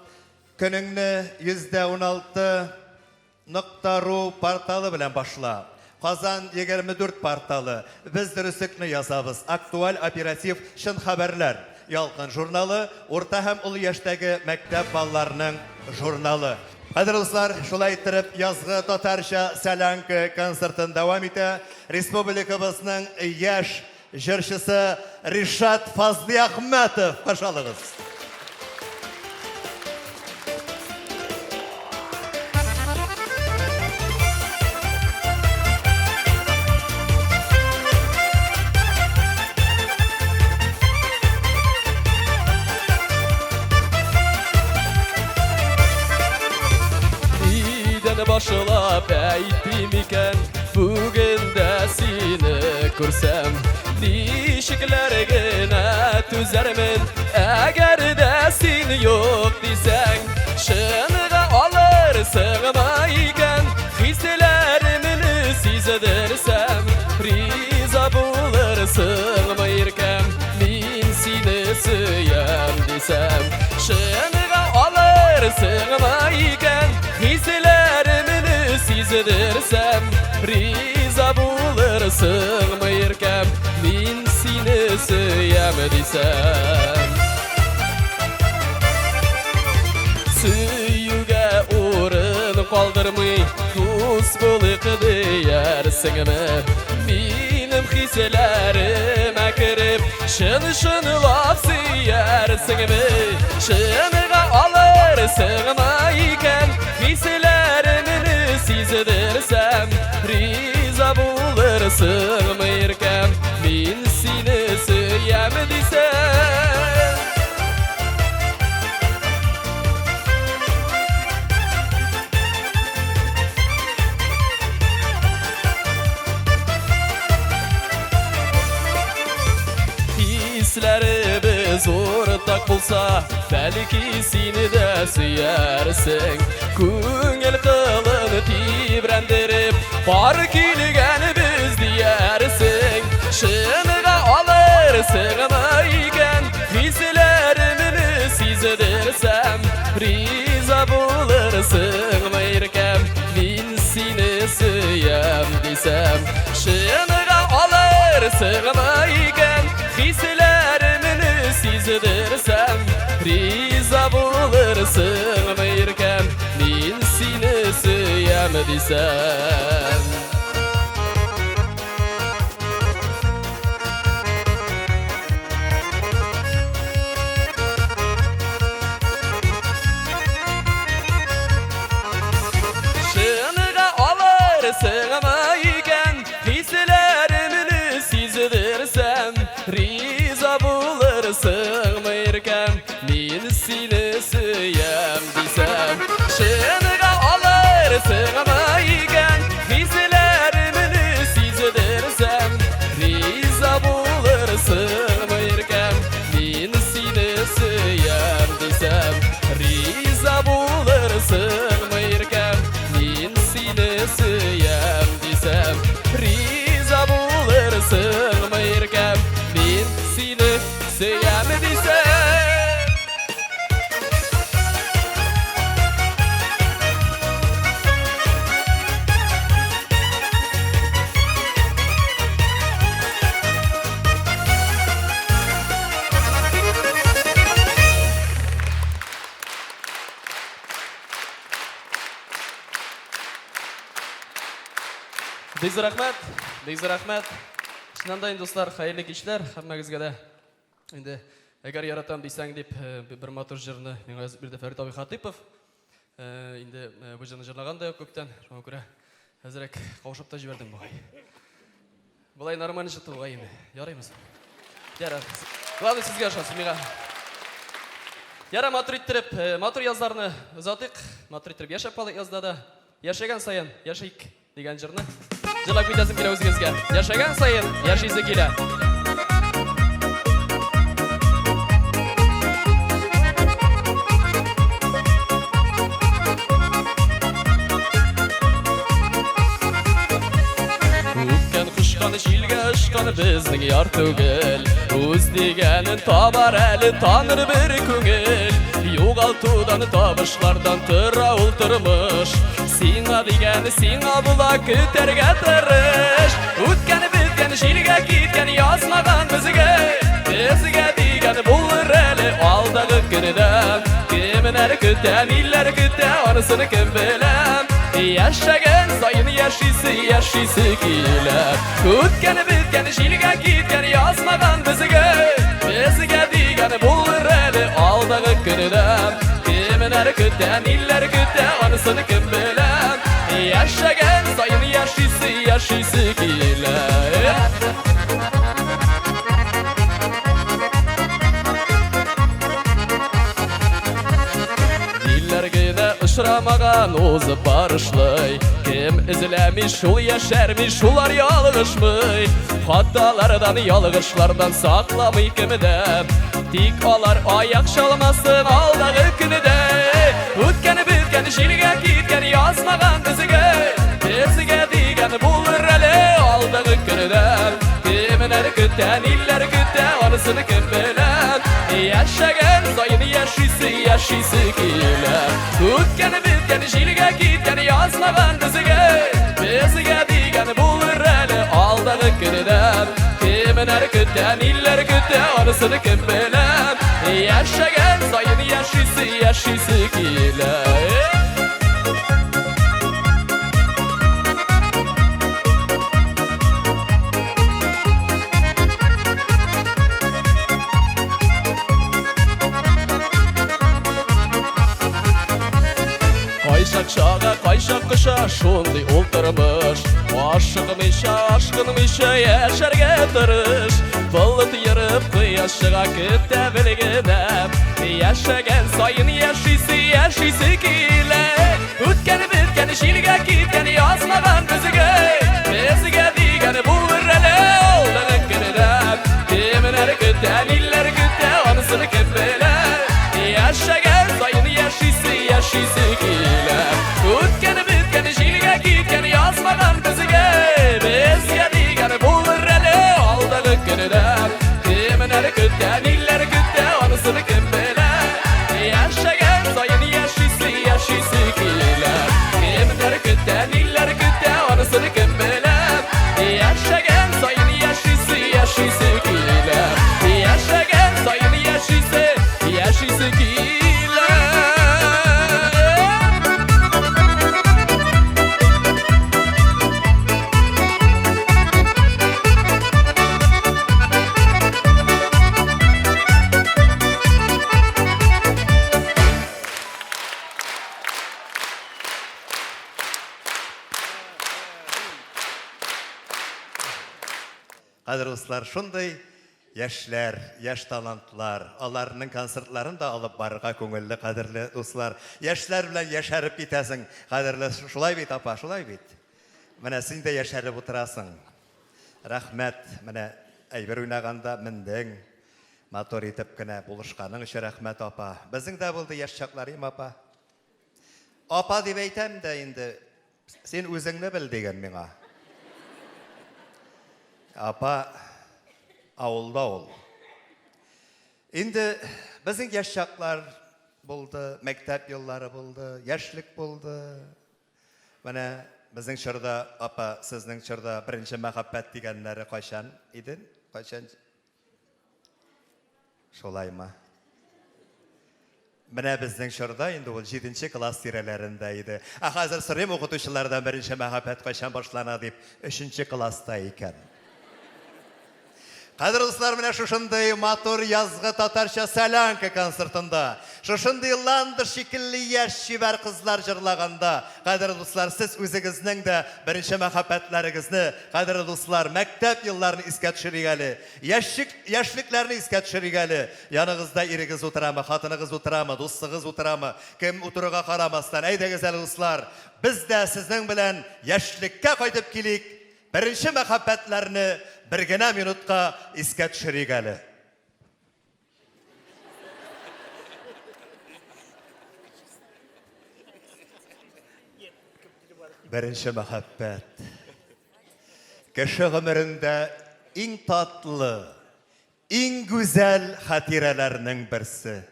көнеңне 116.ру порталы белән башла. Казан 24 порталы, без дөреслекне язабыз. Актуаль, оператив, чын хәбәрләр. Ялкын журналы, урта һәм ул яшьтәге мәктәп балаларының журналы. Кадерле дуслар, шулай итеп язгы татарча сәләнке концертын дәвам итә. Республикабызның яшь җырчысы Ришат Фазли Ахмәтов, кашалыгыз. Başlap әйтим икән, бүген дә сине күрсәм, ничекләр генә түзәрмен, әгәр дә син юк дисәң, шынга алырсыңмы икән, хисләремне сиздерсәм, риза булырсыңмы иркәм, мин сине сөям дисәм, шынга алырсыңмы икән, сиздерсәм, риза булырсыңмы иркәм, мин сине сөям дисәм. Сөюгә урын калдырмый, дус булык диярсеңме, минем хисләремә кереп, шын-шынлап сөярсеңме, шынга алырсыңмы икән, хисләремне сиздерсәм, риза булырсыңмы иркәм, мин сине сөям дисәм. Хисләребез уртак булса, бәлки сине дә сөярсең, күңел кылын тибрәндереп, бар килгән без диярсең, шынга алырсыңмы икән, хисләремне сиздерсәм, риза булырсыңмы иркәм, мин сине сөям дисәм, шынга алырсыңмы икән, хисләремне сиздерсәм, риза булырсыңмы иркәм, мин сине сөям дисәм. Шынга алырсыңмы икән, хисләремне сиздерсәм, риза булырсыңмы иркәм, мин сине сөям дисәм. Шынга алырсыңмы икән, хисләремне сиздерсәм, риза булырсыңмы иркәм, мин сине сөям дисәм. Риза булырсыңмы иркәм, мин сине сөям дисәм. Риза булырсыңмы иркәм, мин сине сөям дисәм. Бик зур рәхмәт. Шуннан дуслар, хәерле кичләр һәммәгезгә дә. Инде әгәр яратам дисәң дип бер матур җырны миңа язып бирде Фәрит абый Хатыйпов. Инде бу җырны җырлаган да күптән, шуңа күрә әзрәк каушап та җибәрдем бугай. Былай нормально жыттым ғой енді. Яраймыз. Яра. Главное сізге ашасыз, миға. Яра матур иттіріп, матур яздарыны ұзатық. Матур иттіріп, яшап қалдық яздада. Яшаған сайын, яшайық деген жырны. Жылап кетесім келе өзіңізге. Яшаған сайын, яшайсы келе. Şilge ışkanı bizning yar tugil O'z deganin tobar ali tanır bir ko'ngil Yo'g'altudan tobishlardan tura o'ltirmish Senga degani senga bula ko'targa tirish O'tgani bitgani shilga ketgani yozmagan bizga Bizga degani bo'lur ali oldagi kunidan Kimlar kutar, nelar kutar, onisini kim bilar Yaşagan sayın yaşaysı kelar O'tgani bitgani shilga ketgani yozmagan bizga Bizga degani bo'lur ali oldagi kunidan Kimlar kutar, nelar kutar, onisini kim bilar Yaşagan sayın yaşaysı kelar Uçramagan o'zi barışlay Kim izlemiş şul yaşarmış şular yalgışmay Xatalardan yalgışlardan saklamay kimidem Tik olar ayak çalmasın aldağı günüde O'tgani bitgani shilga ketgani yozmagan bizga Bizga degani bo'lur ali aldağı günüden Kimlar kutar, nelar kutar, onisini kim bilar Yaşagan sayın yaşaysı kelar O'tgani bitgani shilga ketgani yozmagan bizga Bizga degani bo'lur ali oldagi kunidan Kimlar kutar, nelar kutar, onisini kim bilar Yaşagan sayın yaşaysı kelar Çağa qayşaq qışa şunday o'ltirmish Aşkınmışa yaşarga tirish Bulut yirib quyosh chiqa kutda bilginam Yaşagan sayın yaşaysi kelar O'tgani bitgani shilga ketgani yozmagan bizga Bizga degani bo'lur ali oldagi kunidan Kimlar kutar, nelar kutar, onisini kim bilar Yaşagan sayın yaşaysi kelar O'tgani bitgani shilga ketgani yozmagan bizga Bizga degani bo'lur ali oldagi kunidan Kimlar kutar, nelar kutar, onisini kim bilar Yaşagan sayın yaşaysi kelar Kimlar kutar, nelar kutar, onisini kim bilar Yaşagan sayın yaşaysi kelar Yaşagan sayın yaşaysi kelar Qadir dostlar, şunday yaşlar, yaş talantlar, onlarının konsertlerini da alıp barıqa көңілді, qadirli dostlar. Yaşlar bilen yaşarıp bitesin, qadirli, şulay bit apa, şulay bit. Mine sen de yaşarıp oturasın. Rahmet, mine ayber oynaganda mindin, motor etip kine buluşkanın için rahmet apa. Bizim de buldu yaş çaklarıyım apa. Apa deyip eytem de indi, sen özünü bil degen mine. Apa, avulda ol. Indi bizim yaşaklar buldu, mektep yılları buldu, yaşlık buldu. Bana bizim şurada, apa, sizin şurada birinci muhabbet degenleri kaçan idin? Kaçan? Şolay mı? Bana bizim şurada indi o 7. klas tirelerindeydi. Hazır sırayım okutuşlardan birinci muhabbet kaçan başlana deyip 3. klasta iken. Кадірлі достар, менә шушындай матур язгы татарча сәләнке концертында, шушындай ланды шикелле яшь шибәр кызлар җырлаганда, кадірлі достар, сез үзегезнең дә беренче мәхәббәтләрегезне, кадірлі достар, мәктәп елларын искә төшерик әле, яшьлекләрне искә төшерик әле. Яныгызда ирегез утырамы, хатыныгыз утырамы, дустыгыз утырамы, кем утырырга карамастан, әйдәгез әле дуслар, без дә сезнең белән яшьлеккә кайтып килик. Беренче мәхәббәтләрне bir gene minutqa искә төшерик әле. Беренче мәхәббәт. Кеше гомерендә иң татлы, иң гүзәл хатирәләрнең берсе.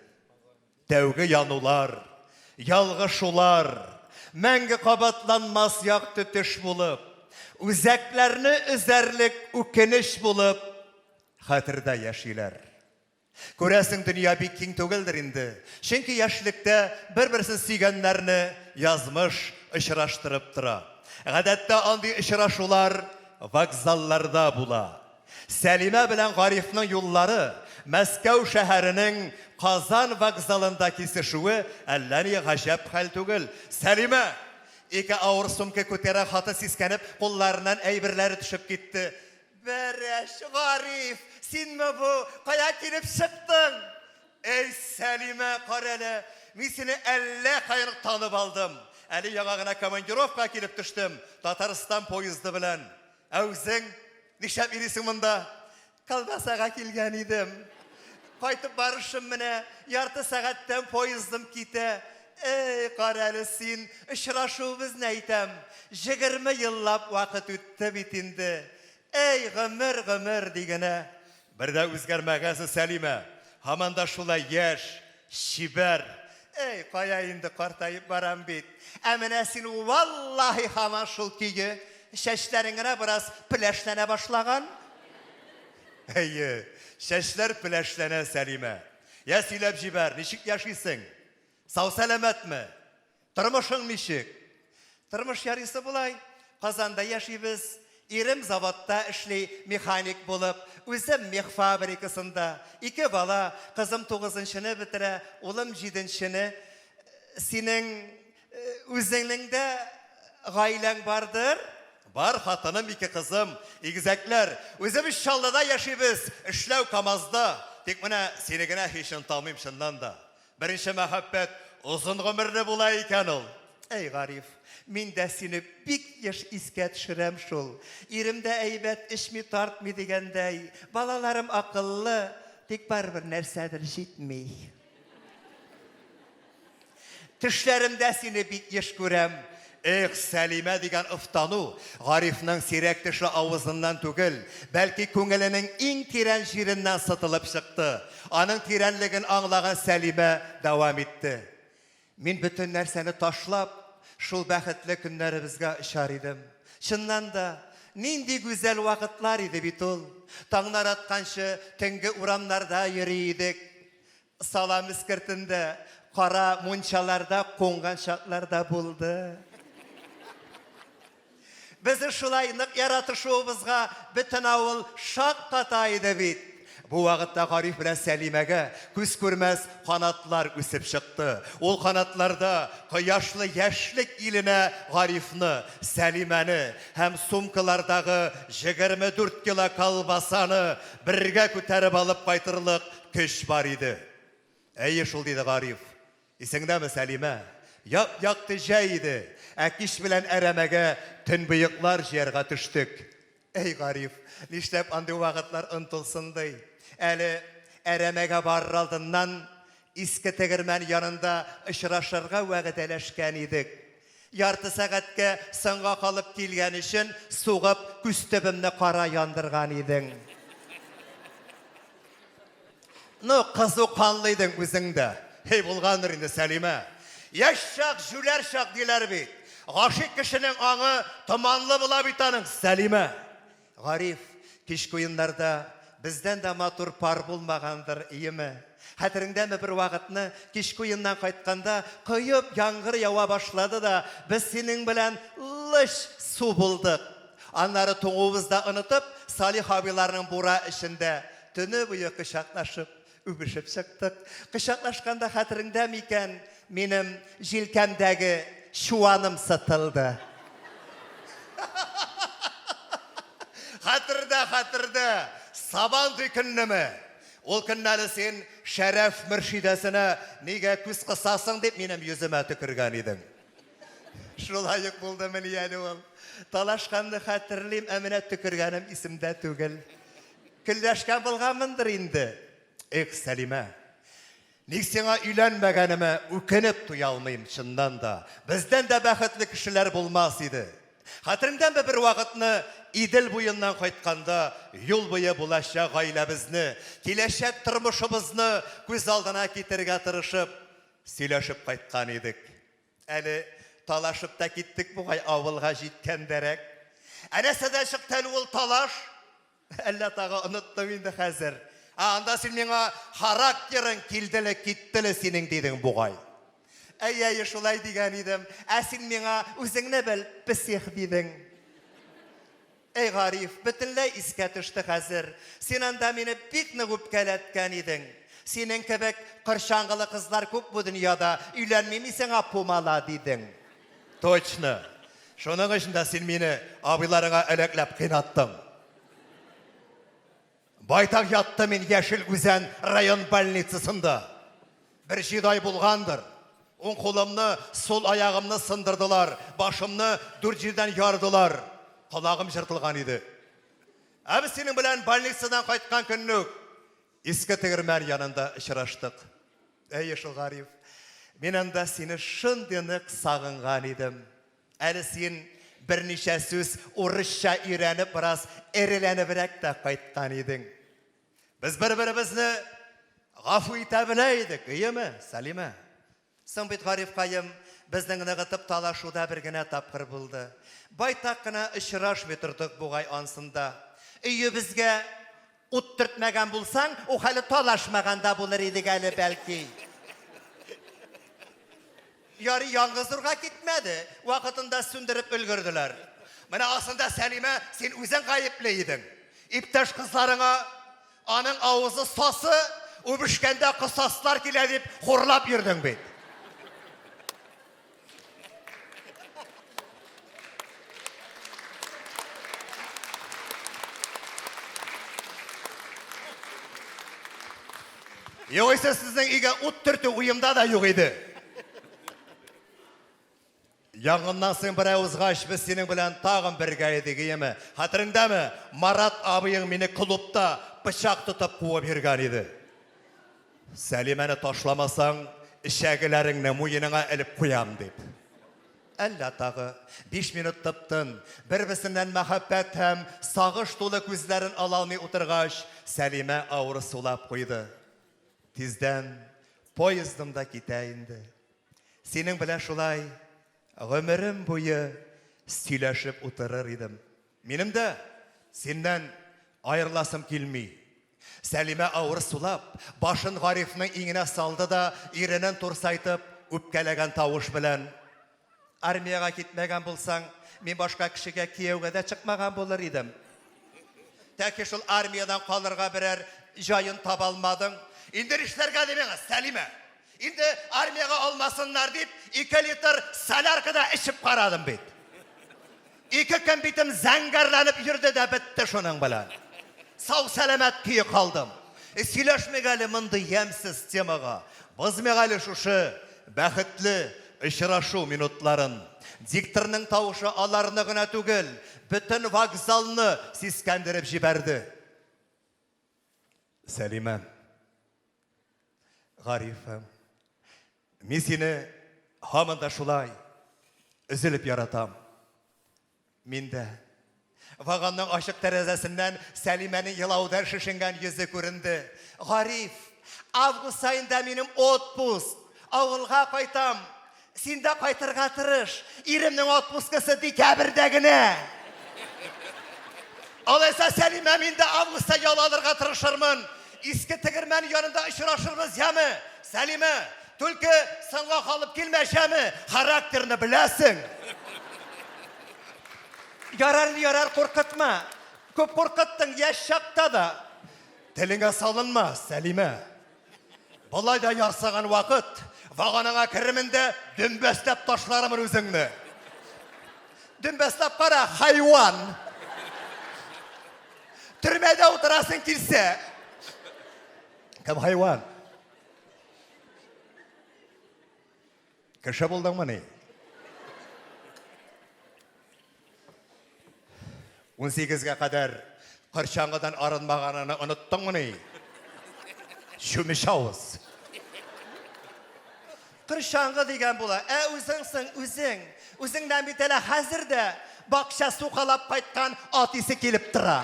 Тәүге янулар, ялгышулар, мәңге кабатланмас якты төш булып, үзәкләрне үзәрлек үкенеш булып, хәтердә яшиләр. Күрәсең, дөнья бик киң түгелдер инде. Чөнки яшьлектә бер-берсен сөйгәннәрне язмыш очраштырып тора. Гадәттә андый очрашулар вокзалларда була. Сәлимә белән Гарифның юллары Мәскәү шәһәренең Казан вокзалында кисешүе әллә ни гаҗәп хәл түгел. Сәлимә ике авыр сумка күтәрә, хаты сискәнеп, кулларыннан әйберләре төшеп китте. Бәрәш, Гариф, синме бу? Кая килеп чыктың? Эй, Сәлимә, карәле, мин сине әллә каян танып алдым. Әле яңа гына командировка килеп төштем, Татарстан поезды белән. Әүзең, нишләп йөрисең монда? Колбасага килгән идем. Кайтып барышым менә, ярты сәгатьтән поездым китә. Эй, карәле син, очрашуыбызны әйтәм. 20 еллап вакыт үтте бит инде. Эй, гомер дигәнә. Бердә үзгәрмәгәсе Сәлимә. Һаман да шулай яшь, шибәр. Эй, кая инде картайып барам бит. Ә менә син валлаһи һаман шул көйгә, чәчләрең генә бераз пеләшләнә башлаган. Әйе, чәчләр пеләшләнә, Сәлимә. Я сөйләп җибәр, ничек яшисең? Сау сәламәтме? Тормышың ничек? Тормыш ярыйсы булай. Казанда яшибез. Ирем заводта эшли, механик булып, үзем мех фабрикасында. 2 бала, кызым 9-ны бетерә, улым 7-не. Синең үзеңнең дә гаиләң бардыр? Бар, хатыным, 2 кызым, игезәкләр. Үзем Чаллыда яшибез, эшләү КамАЗда. Тик менә сине генә һичен танымыйм чыннан да. Беренче мәхәббәт озын гомерле була икән ул. Эй, Гариф, мин дә сине бик яш искә төшерәм шул. Ирем дә әйбәт эшми тартмый дигәндәй. Балаларым акыллы, тик барыбер нәрсәдер җитми. Төшләремдә сине бик яш күрәм. Эх, Сәлимә дигән ыфтану, Гарифның сирәк теше авызыннан түгел, бәлки күңеленең иң тирән җиреннән сытылып чыкты. Аның тирәнлеген аңлаган Сәлимә дәвам итте. Мин бөтен нәрсәне ташлап, шул бәхетле көннәребезгә очар идем. Чыннан да, нинди гүзәл вакытлар иде бит ул. Таңнар атканчы төнге урамнарда йөри идек. Салам искертендә, кара мунчаларда коңган чакларда булды. Безне шулай нык яратышуыбызга бөтен авыл шакката иде бит. Бу вакытта Гариф белән Сәлимәгә күз күрмәс канатлар үсеп чыкты. Ул канатларда кояшлы яшьлек иленә Гарифны, Сәлимәне һәм сумкалардагы 24 кило колбасаны бергә күтәреп алып кайтырлык көч бар иде. Әйе, шул диде Гариф. Исеңдәме, Сәлимә? Якты җәй иде. Әкиш белән әрәмәгә төнбыйыклар җыярга төштек. Эй, Гариф, нишләп андый вакытлар онытылсын ди? Әле әрәмәгә барыр алдыннан иске тегермән янында очрашырга вәгъдәләшкән идек. Ярты сәгатькә соңга калып килгән өчен сугып күз төбемне кара яндырган идең. Ну, кызу канлы идең үзең дә. Эй, булгандыр инде, Сәлимә. Яшь чак, жүләр чак диләр бит. Гашик кешенең аңы томанлы була бит аның, Сәлимә. Гариф, кич куеннарда бездән дә матур пар булмагандыр, иеме? Хәтереңдәме бер вакытны кич куеннан кайтканда коеп яңгыр ява башлады да, без синең белән лыш су булдык. Аннары тоңуыбызда ынытып, Салих абиларның бура ішінде түні бұйы қышақлашып, үбішіп шықтық. Қышақлашқанда хатырыңда мекен, менің желкемдегі шуаным сытылды. Хатырда, сабан күннімі. Ол күннәлі сен шәрәф мүршидесіне неге күз қысасың деп менің yüzіме түкірген едің. Шулайық болды мені әлі ол. Талашқанды хатырлейм, әміне түкіргенім исімде түгіл. Күлләшкен болғанмындыр енді. Эх, Сәлима, ник сеңа үйленмәгәнеме үкеніп туя алмайым шыннан да. Бізден де бәхетлі кішілер болмас еді. Хатырыңдан бір вақытны иділ бойыннан қайтқанда, юл бойы болашақ ғайләбізні, келешек тұрмышыбызны көз алдына кетерге тырышып, сөйлешіп қайтқан едік. Әлі талашып та кеттік бұғай ауылға жеткендерек. Әнәсәдә шықтәл ол талаш, әлі тағы ұныттым енді қазір. Анда сен меңа характерің келділі кеттілі сенің дедің бұғай. Әй, шулай деген едім. Әсін меңа өзіңні біл, пісех дедің. Әй, Ғариф, бүтінләй іске түшті қазір. Сен анда мені бек нүгіп кәләткен едің. Сенің кебек қыршаңғылы қызлар көп бұл дүнияда үйленмеймі сеңа помала дедің. Точно. Шоның ішінде сен мені абиларыңа әләкләп қинаттың. Байтақ ятты мен Яшіл Үзән район больницасында. Бір жидай болғандыр. Он қолымны, сол аяғымны сындырдылар, башымны дүр жерден ярдылар. Құлағым жыртылған еді. Әбі сенің білән больницадан қайтқан күннік, ескі тігірмен янында ұшыраштық. Әй, Ғариф, мен анда сені шын денік сағынған едім. Әлі сен бірнеше сөз орысша үйреніп, біраз әріленібірек те қайтқан едің. Біз бір-бірімізні ғафу ете білейдік, үйімі, Сәлима? Сын бит Ғариф қайым, біздің нығытып талашуда бір гіне тапқыр болды. Байтақ қына ұшыраш бетірдік бұғай ансында. Үйі бізге ұт түртмәген болсаң, о хәлі талашмағанда болыр едік әлі бәлкі. Яры яңғызырға кетмеді, уақытында сүндіріп үлгірділер. Мына асында Сәлима, сен өзің ғайыплы едің. Иптәш қызларыңа аның ауызы сасы, өбішкенде қысаслар келе деп қорлап ердің бет. Yoğuysa sizden iğe ut türtü uyumda da yok idi. Yangından sen bir ağızға biz senin bilen tağın birge edik iyemi. Hatırında mı? Marat abiyın meni klubda bıçak tutup kuva birgen idi. Səliməni taşlamasan, işəgilərinlə muyinine elip kuyam deyip. Әллә тағы, 5 минут tıptın, bir-birisindən мәхәббәт hem sağış dolu gözlərin alalmay oturğaş, Səlimə ağrı sulap koydu. Tizden poyezdımda gitəyindi. Senin bilen şulay, ömrüm boyu söyleşip oturur idim. Benim de senden ayrılasım kelmey. Сәлимә ağır sulap, başın Ғарифның иңіне салды да, иренен турсайтып, үпкәләгән тавыш белән. Армияға кетмәгән булсаң, мен башка кешегә кияүгә дә чыкмаган булыр идем. Тәки шул армиядан калырга берәр җайын таба алмадың. Инде эшләргә димәгез, Сәлимә. Инде армияга алмасыннар дип, 2 литр соляркада эчеп карадым бит. 2 көн битем зәңгәрләнеп йөрде дә бетте шуның белән. Сау сәламәт көйі қалдым. Сөйләшмәгәле мынды ямсыз темаға. Бызмәгәле шушы бәхетле очрашу минутларын. Дикторның тавышы аларны гына түгел, бөтен вокзалны сискәндереп җибәрде. Сәлимә, Ғариф, мин сине һаман да шулай өзелеп яратам. Мин дә Ваганның ашык тәрәзәсеннән Сәлимәнең елаудан шешенгән йөзе күренде. Ғариф, август айында минем отпуск. Авылга кайтам. Син дә кайтырга тырыш. Иремнең отпускысы декабрьдә генә. Алайса Сәлимә, мин дә августта ял алырга тырышырмын. Иске тегермән янында очрашырбыз, яме? Сәлимә, түлке сыңга калып килмәшәме? Характерны беләсең. Yarar korkutma. Köp korkuttun yaş şakta da. Teline salınma Selime. Bulay da yarsağın vakit. Vağanına kiriminde dümbeslep taşlarımın özünü. Dümbeslep kara hayvan. Türmede oturasın kilse. Kim hayvan? Kışa buldun mu ne? 18'ge kadar kırşangıdan arınmağanını unuttun mu ne? Şümüş ağız. Kırşangı degen bula. Özüngsün özüng. Özüngden bir tele hazır da bakşa suqalap qaytkan atisi kelip tıra.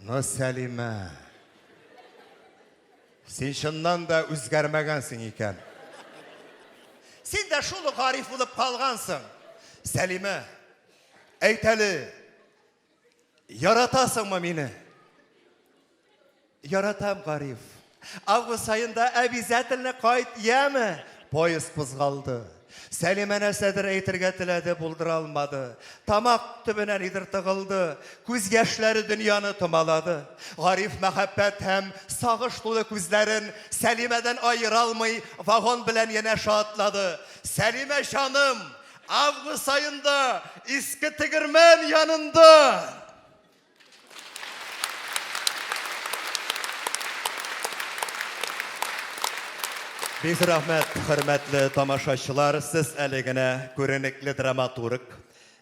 No Selime. Sen şundan da özgərməgənsin iken. Sen de şulu garif olup kalgansın. Selime. Eyteli. Yaratasın mı beni? Yaratam garif. Ağustos ayında ebizetinle kayıt yeme. Poyuz kızgaldı. Selime nesedir eytirge tiledi buldur almadı. Tamak tübünen idir tıgıldı. Küz yaşları dünyanı tımaladı. Garif mehabbet hem sağış dolu küzlerin Selime'den ayıralmayı vagon bilen yine şaatladı. Selime şanım Ağustos ayında iski tigirmen yanında. Biz rahmet, hürmetli tamaşaçılar, siz eligine görenekli dramaturg,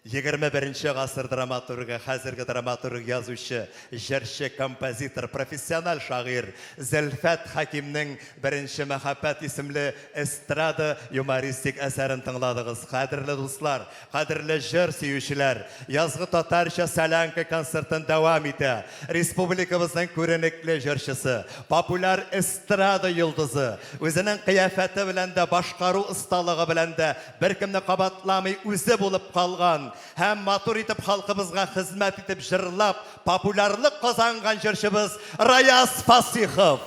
21. asır dramaturgu, hazırgi dramaturg yazışı, jerşi, kompozitor, profesyonel şair Zülfet Hakim'nin 1. Mehabbet isimli estrada humoristik eserini tınladığız. Kadirli dostlar, kadirli jer seyirciler, yazgı Tatarca Salanka konsertin devam ete. Respublikamızın görenekli jerşisi, popüler estrada yıldızı, özünün kıyafeti bilen de, başkaru ustalığı bilen de, bir kimni kabatlamay özü bulup kalgan, hem matur itip halkımızga hizmet itip jırlap, popülerlik kazangan jırşımız Rayaz Fasihov.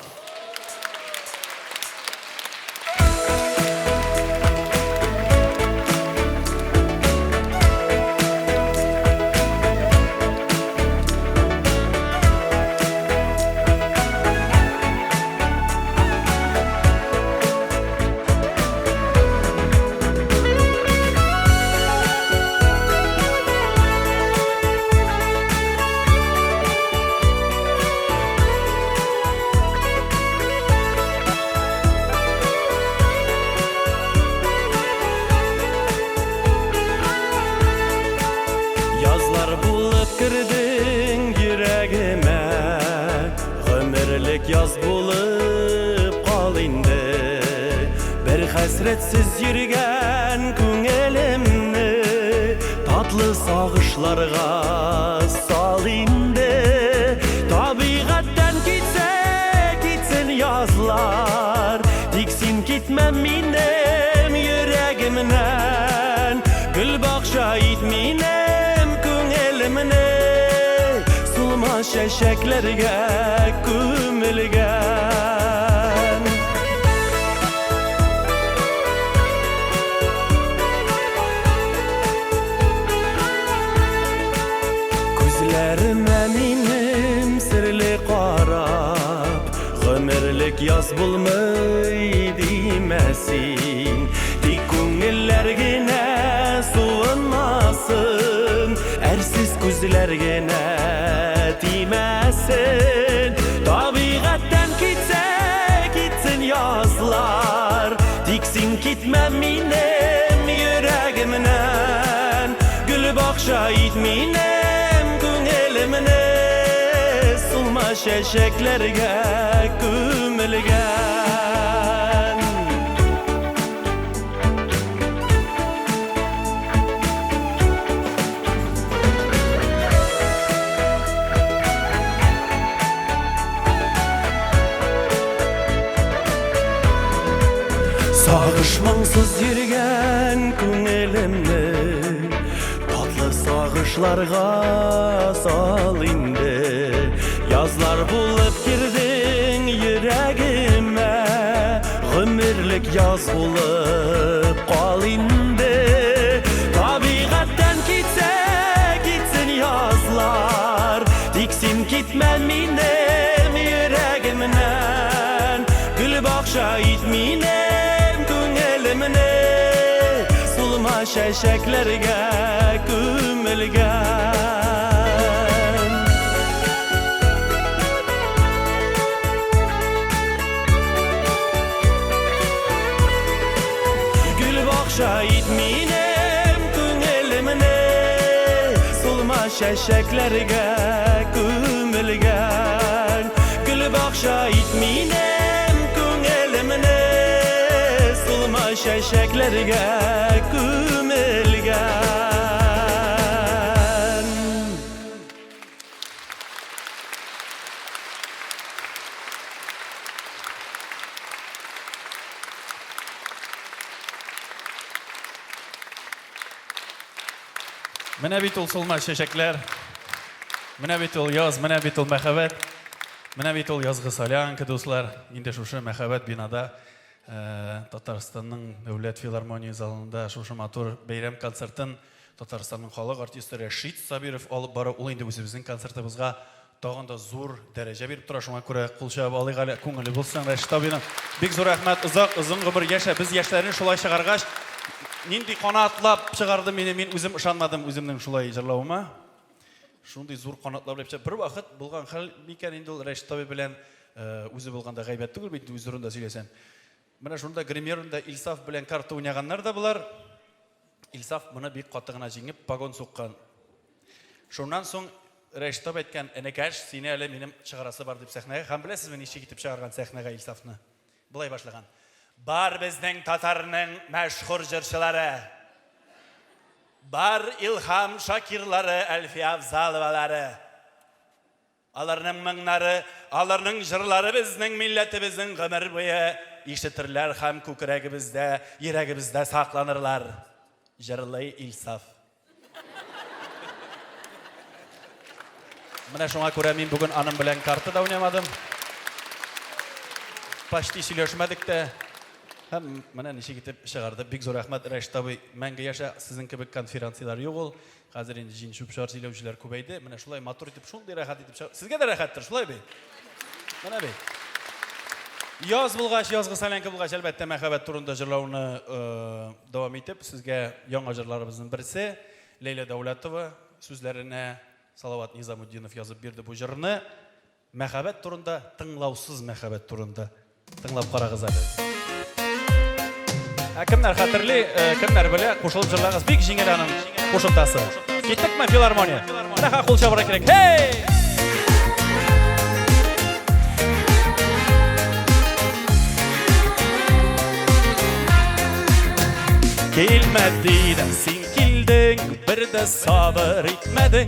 Yaz bulup kal indi. Bir hasretsiz yürgen köngülümni tatlı sağışlarga sal indi. Tabiattan gitsin yazlar, diksin gitmem minem yüreğimden. Gül bakşa itminem köngülümni sulma şeşeklerge kömülgen. Gözlerime minim sirli qarab, ömürlük yaz bulmay demesin. Dik köngüllergine suunmasın, ersiz gözlergine demesin. Tabiattan gitsin yazlar, diksin gitmem minem yüreğimden. Gül bakşa itminem köngülümne sulma şeşeklerge kömülgen. Sağışmansız yürgen köngülümni tatlı sağışlarga sal indi. Yazlar bulup girdin yüreğime, ömürlük yaz bulup qal indi. Tabiqatdan gitse gitsin yazlar, diksin gitmem minem yüreğimden. Gül bakşa itminem köngülümne, sulma şeşeklerge gömülgen. Gül bakşa itminem köngülümne, sulma şeşeklerge gömülgen. Gül bakşa itminem köngülümne, sulma şeşeklerge gömülgen. Менә бит ул сулма чәчәкләр, менә бит ул яз, менә бит ул мәхәббәт, менә бит ул язгы солянка, дуслар. Инде шушы мәхәббәт бинада Татарстанның Дәүләт филармония залында шушы матур бәйрәм концертын Татарстанның халык артисты Рәшит Сабиров алып бара. Ул инде үзебезнең концертыбызга тагын да зур дәрәҗә биреп тора. Шуңа күрә кул чабып алыйк әле. Күңеле булсын Рәшит абыйның. Бик зур рәхмәт. Озын гомер яшә. Без яшьләрне шулай чыгаргач, нинди канатлап чыгарды мине, мин үзем ышанмадым үземнең шулай җырлавыма. Шундый зур канатлап дип бер вакыт булган хәл микән инде ул Рәшит абый белән үзе булганда гайбәт түгел бит, үз урында сөйләсәм. Менә шунда гримерында Илсаф белән карта уйнаганнар да булар. Илсаф моны бик каты гына җиңеп погон суккан. Шуннан соң Рәшит абый әйткән: "Энекәш, сине әле минем чыгарасы бар" дип сәхнәгә. Һәм беләсезме ничек итеп чыгарган сәхнәгә Илсафны? Булай башлаган: "Бар безнең татарның мәшһүр җырчылары. Бар Илһам Шакирлары, Әлфия Авзаловалары. Аларның моңнары, аларның җырлары безнең милләтебезнең гомер буе ишетерләр һәм күкрәгебездә, йөрәгебездә сакланырлар." Җырлый Илсаф. Менә шуңа күрә мин бүген аның белән картада уйнамадым. Почти сөйләшмәдек тә. Һәм менә ничек итеп чыгарды. Бик зур рәхмәт Рәшит абый. Мәңге яшә, сезнең кебек конференциялар юк ул. Хәзер инде җин шупшар сөйләүчеләр күбәйде. Менә шулай матур итеп, шундый рәхәт итеп чыгарды. Сезгә дә рәхәттер, шулай бит. Менә бит. Яз булгач, язгы солянка булгач, әлбәттә мәхәббәт турында җырлауны дәвам итеп, сезгә яңа җырларыбызның берсе Лейла Дәүләтова сүзләренә Салават Низамутдинов язып бирде бу җырны. Мәхәббәт турында, тыңлаусыз мәхәббәт турында. Тыңлап карагыз әле. Кемнәр хәтерли, кемнәр белә, кушылып җырлагыз. Бик җиңел аның кушылтасы. Киттекме филармония? Менә кул чабыра кирәк. Hey! Килмәдең, син килдең, бер дә сабыр итмәдең.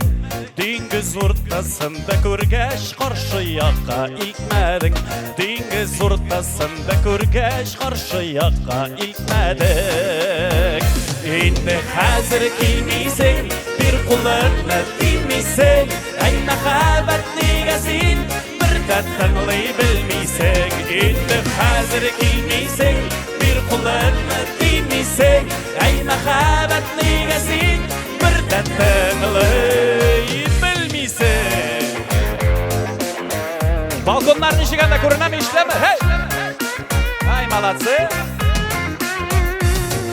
Диңгез уртасында күргәч, каршы якка илтмәдең. Диңгез уртасында күргәч, каршы якка илтмәдең. Инде хәзер килмисең, бер кулыңны тимисең. Әй мәхәббәт нигә син бер дә тыңлый белмисең. Инде хәзер килмисең, бер кулыңны тимисең. Әй мәхәббәт нигә син бер дә тыңлый белмисең. Балконнар ничек анда күренәме, ишеләме? Hey! Ай, молодцы!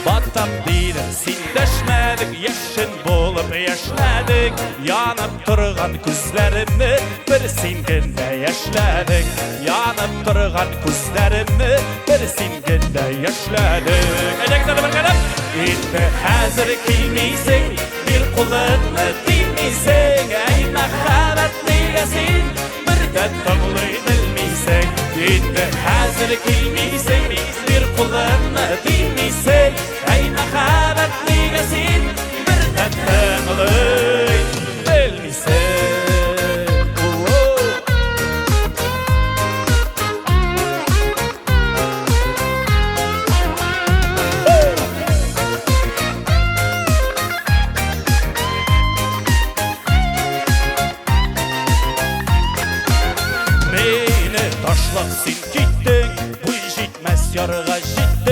Батам дидең, син дәшмәдең, яшен булып яшьләдең. Янып торган күзләремне бер син генә яшьләдең. Янып торган күзләремне бер син генә яшьләдең. Әҗәгезне бергәләп, инде хәзер килмисең, бер кулыңны тимисең. Әй мәхәббәт нигә син бер дә тыңлый белмисең. Инде хәзер килмисең, бер кулыңны тимисең. Әй мәхәббәт нигә син бер дә тыңлый белмисең. Мені ташлап син киттең, буй җитмәс ярга җиттең.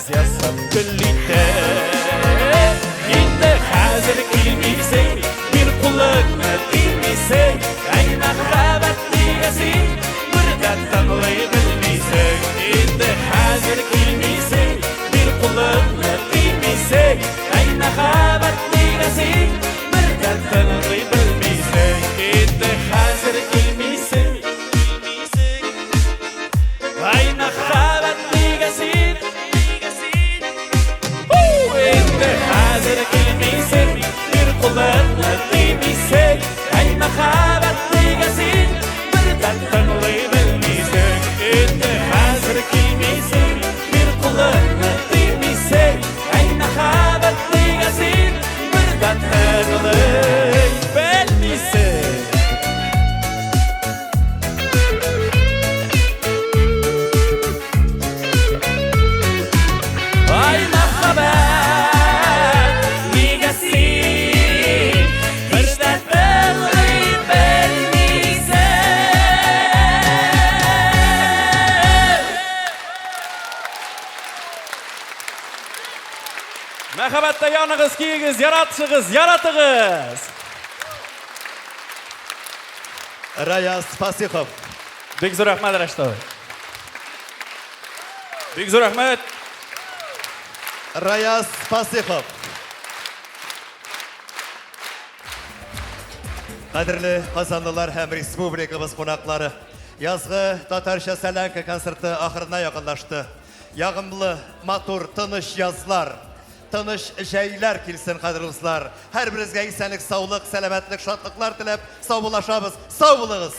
ясап гүллите. Инде хәзер килмисең, бир кулыңны тимисең, әй мәхәббәт дигәсең, бер тыңлый белмисең. Инде хәзер килмисең, бир кулыңны тимисең, әй мәхәббәт дигәсең, бер тыңлый белмисең. Инде хәзер килмисең, әй мәхәббәт дигәсең. Инде хәзер килмисең, бир кулыңны тимисең, әй мәхәббәт дигәсең, бер тыңлый белмисең. Инде хәзер килмисең, бир кулыңны тимисең, әй мәхәббәт дигәсең, бер тыңлый белмисең. Ay мәхәббәт дигәсең, бер тыңлый белмисең. Мәхәббәттә яныгыз, киегез, яратышыгыз, яратыгыз. Раяз Фасихов. Бик зур рәхмәт, Рәштәвай. Бик зур рәхмәт. Раяз Фасихов. Кадерле Казанлылар һәм республикабыз кунаклары, язгы татарча сәләнке концерты ахырына якынлашты. Ягымлы, матур, тыныч язлар, тыныч җәйләр килсен, кадерле дуслар. Һәрберегезгә исәнлек, саулык, сәламәтлек, шатлыклар теләп, сау булашабыз. Сау булыгыз.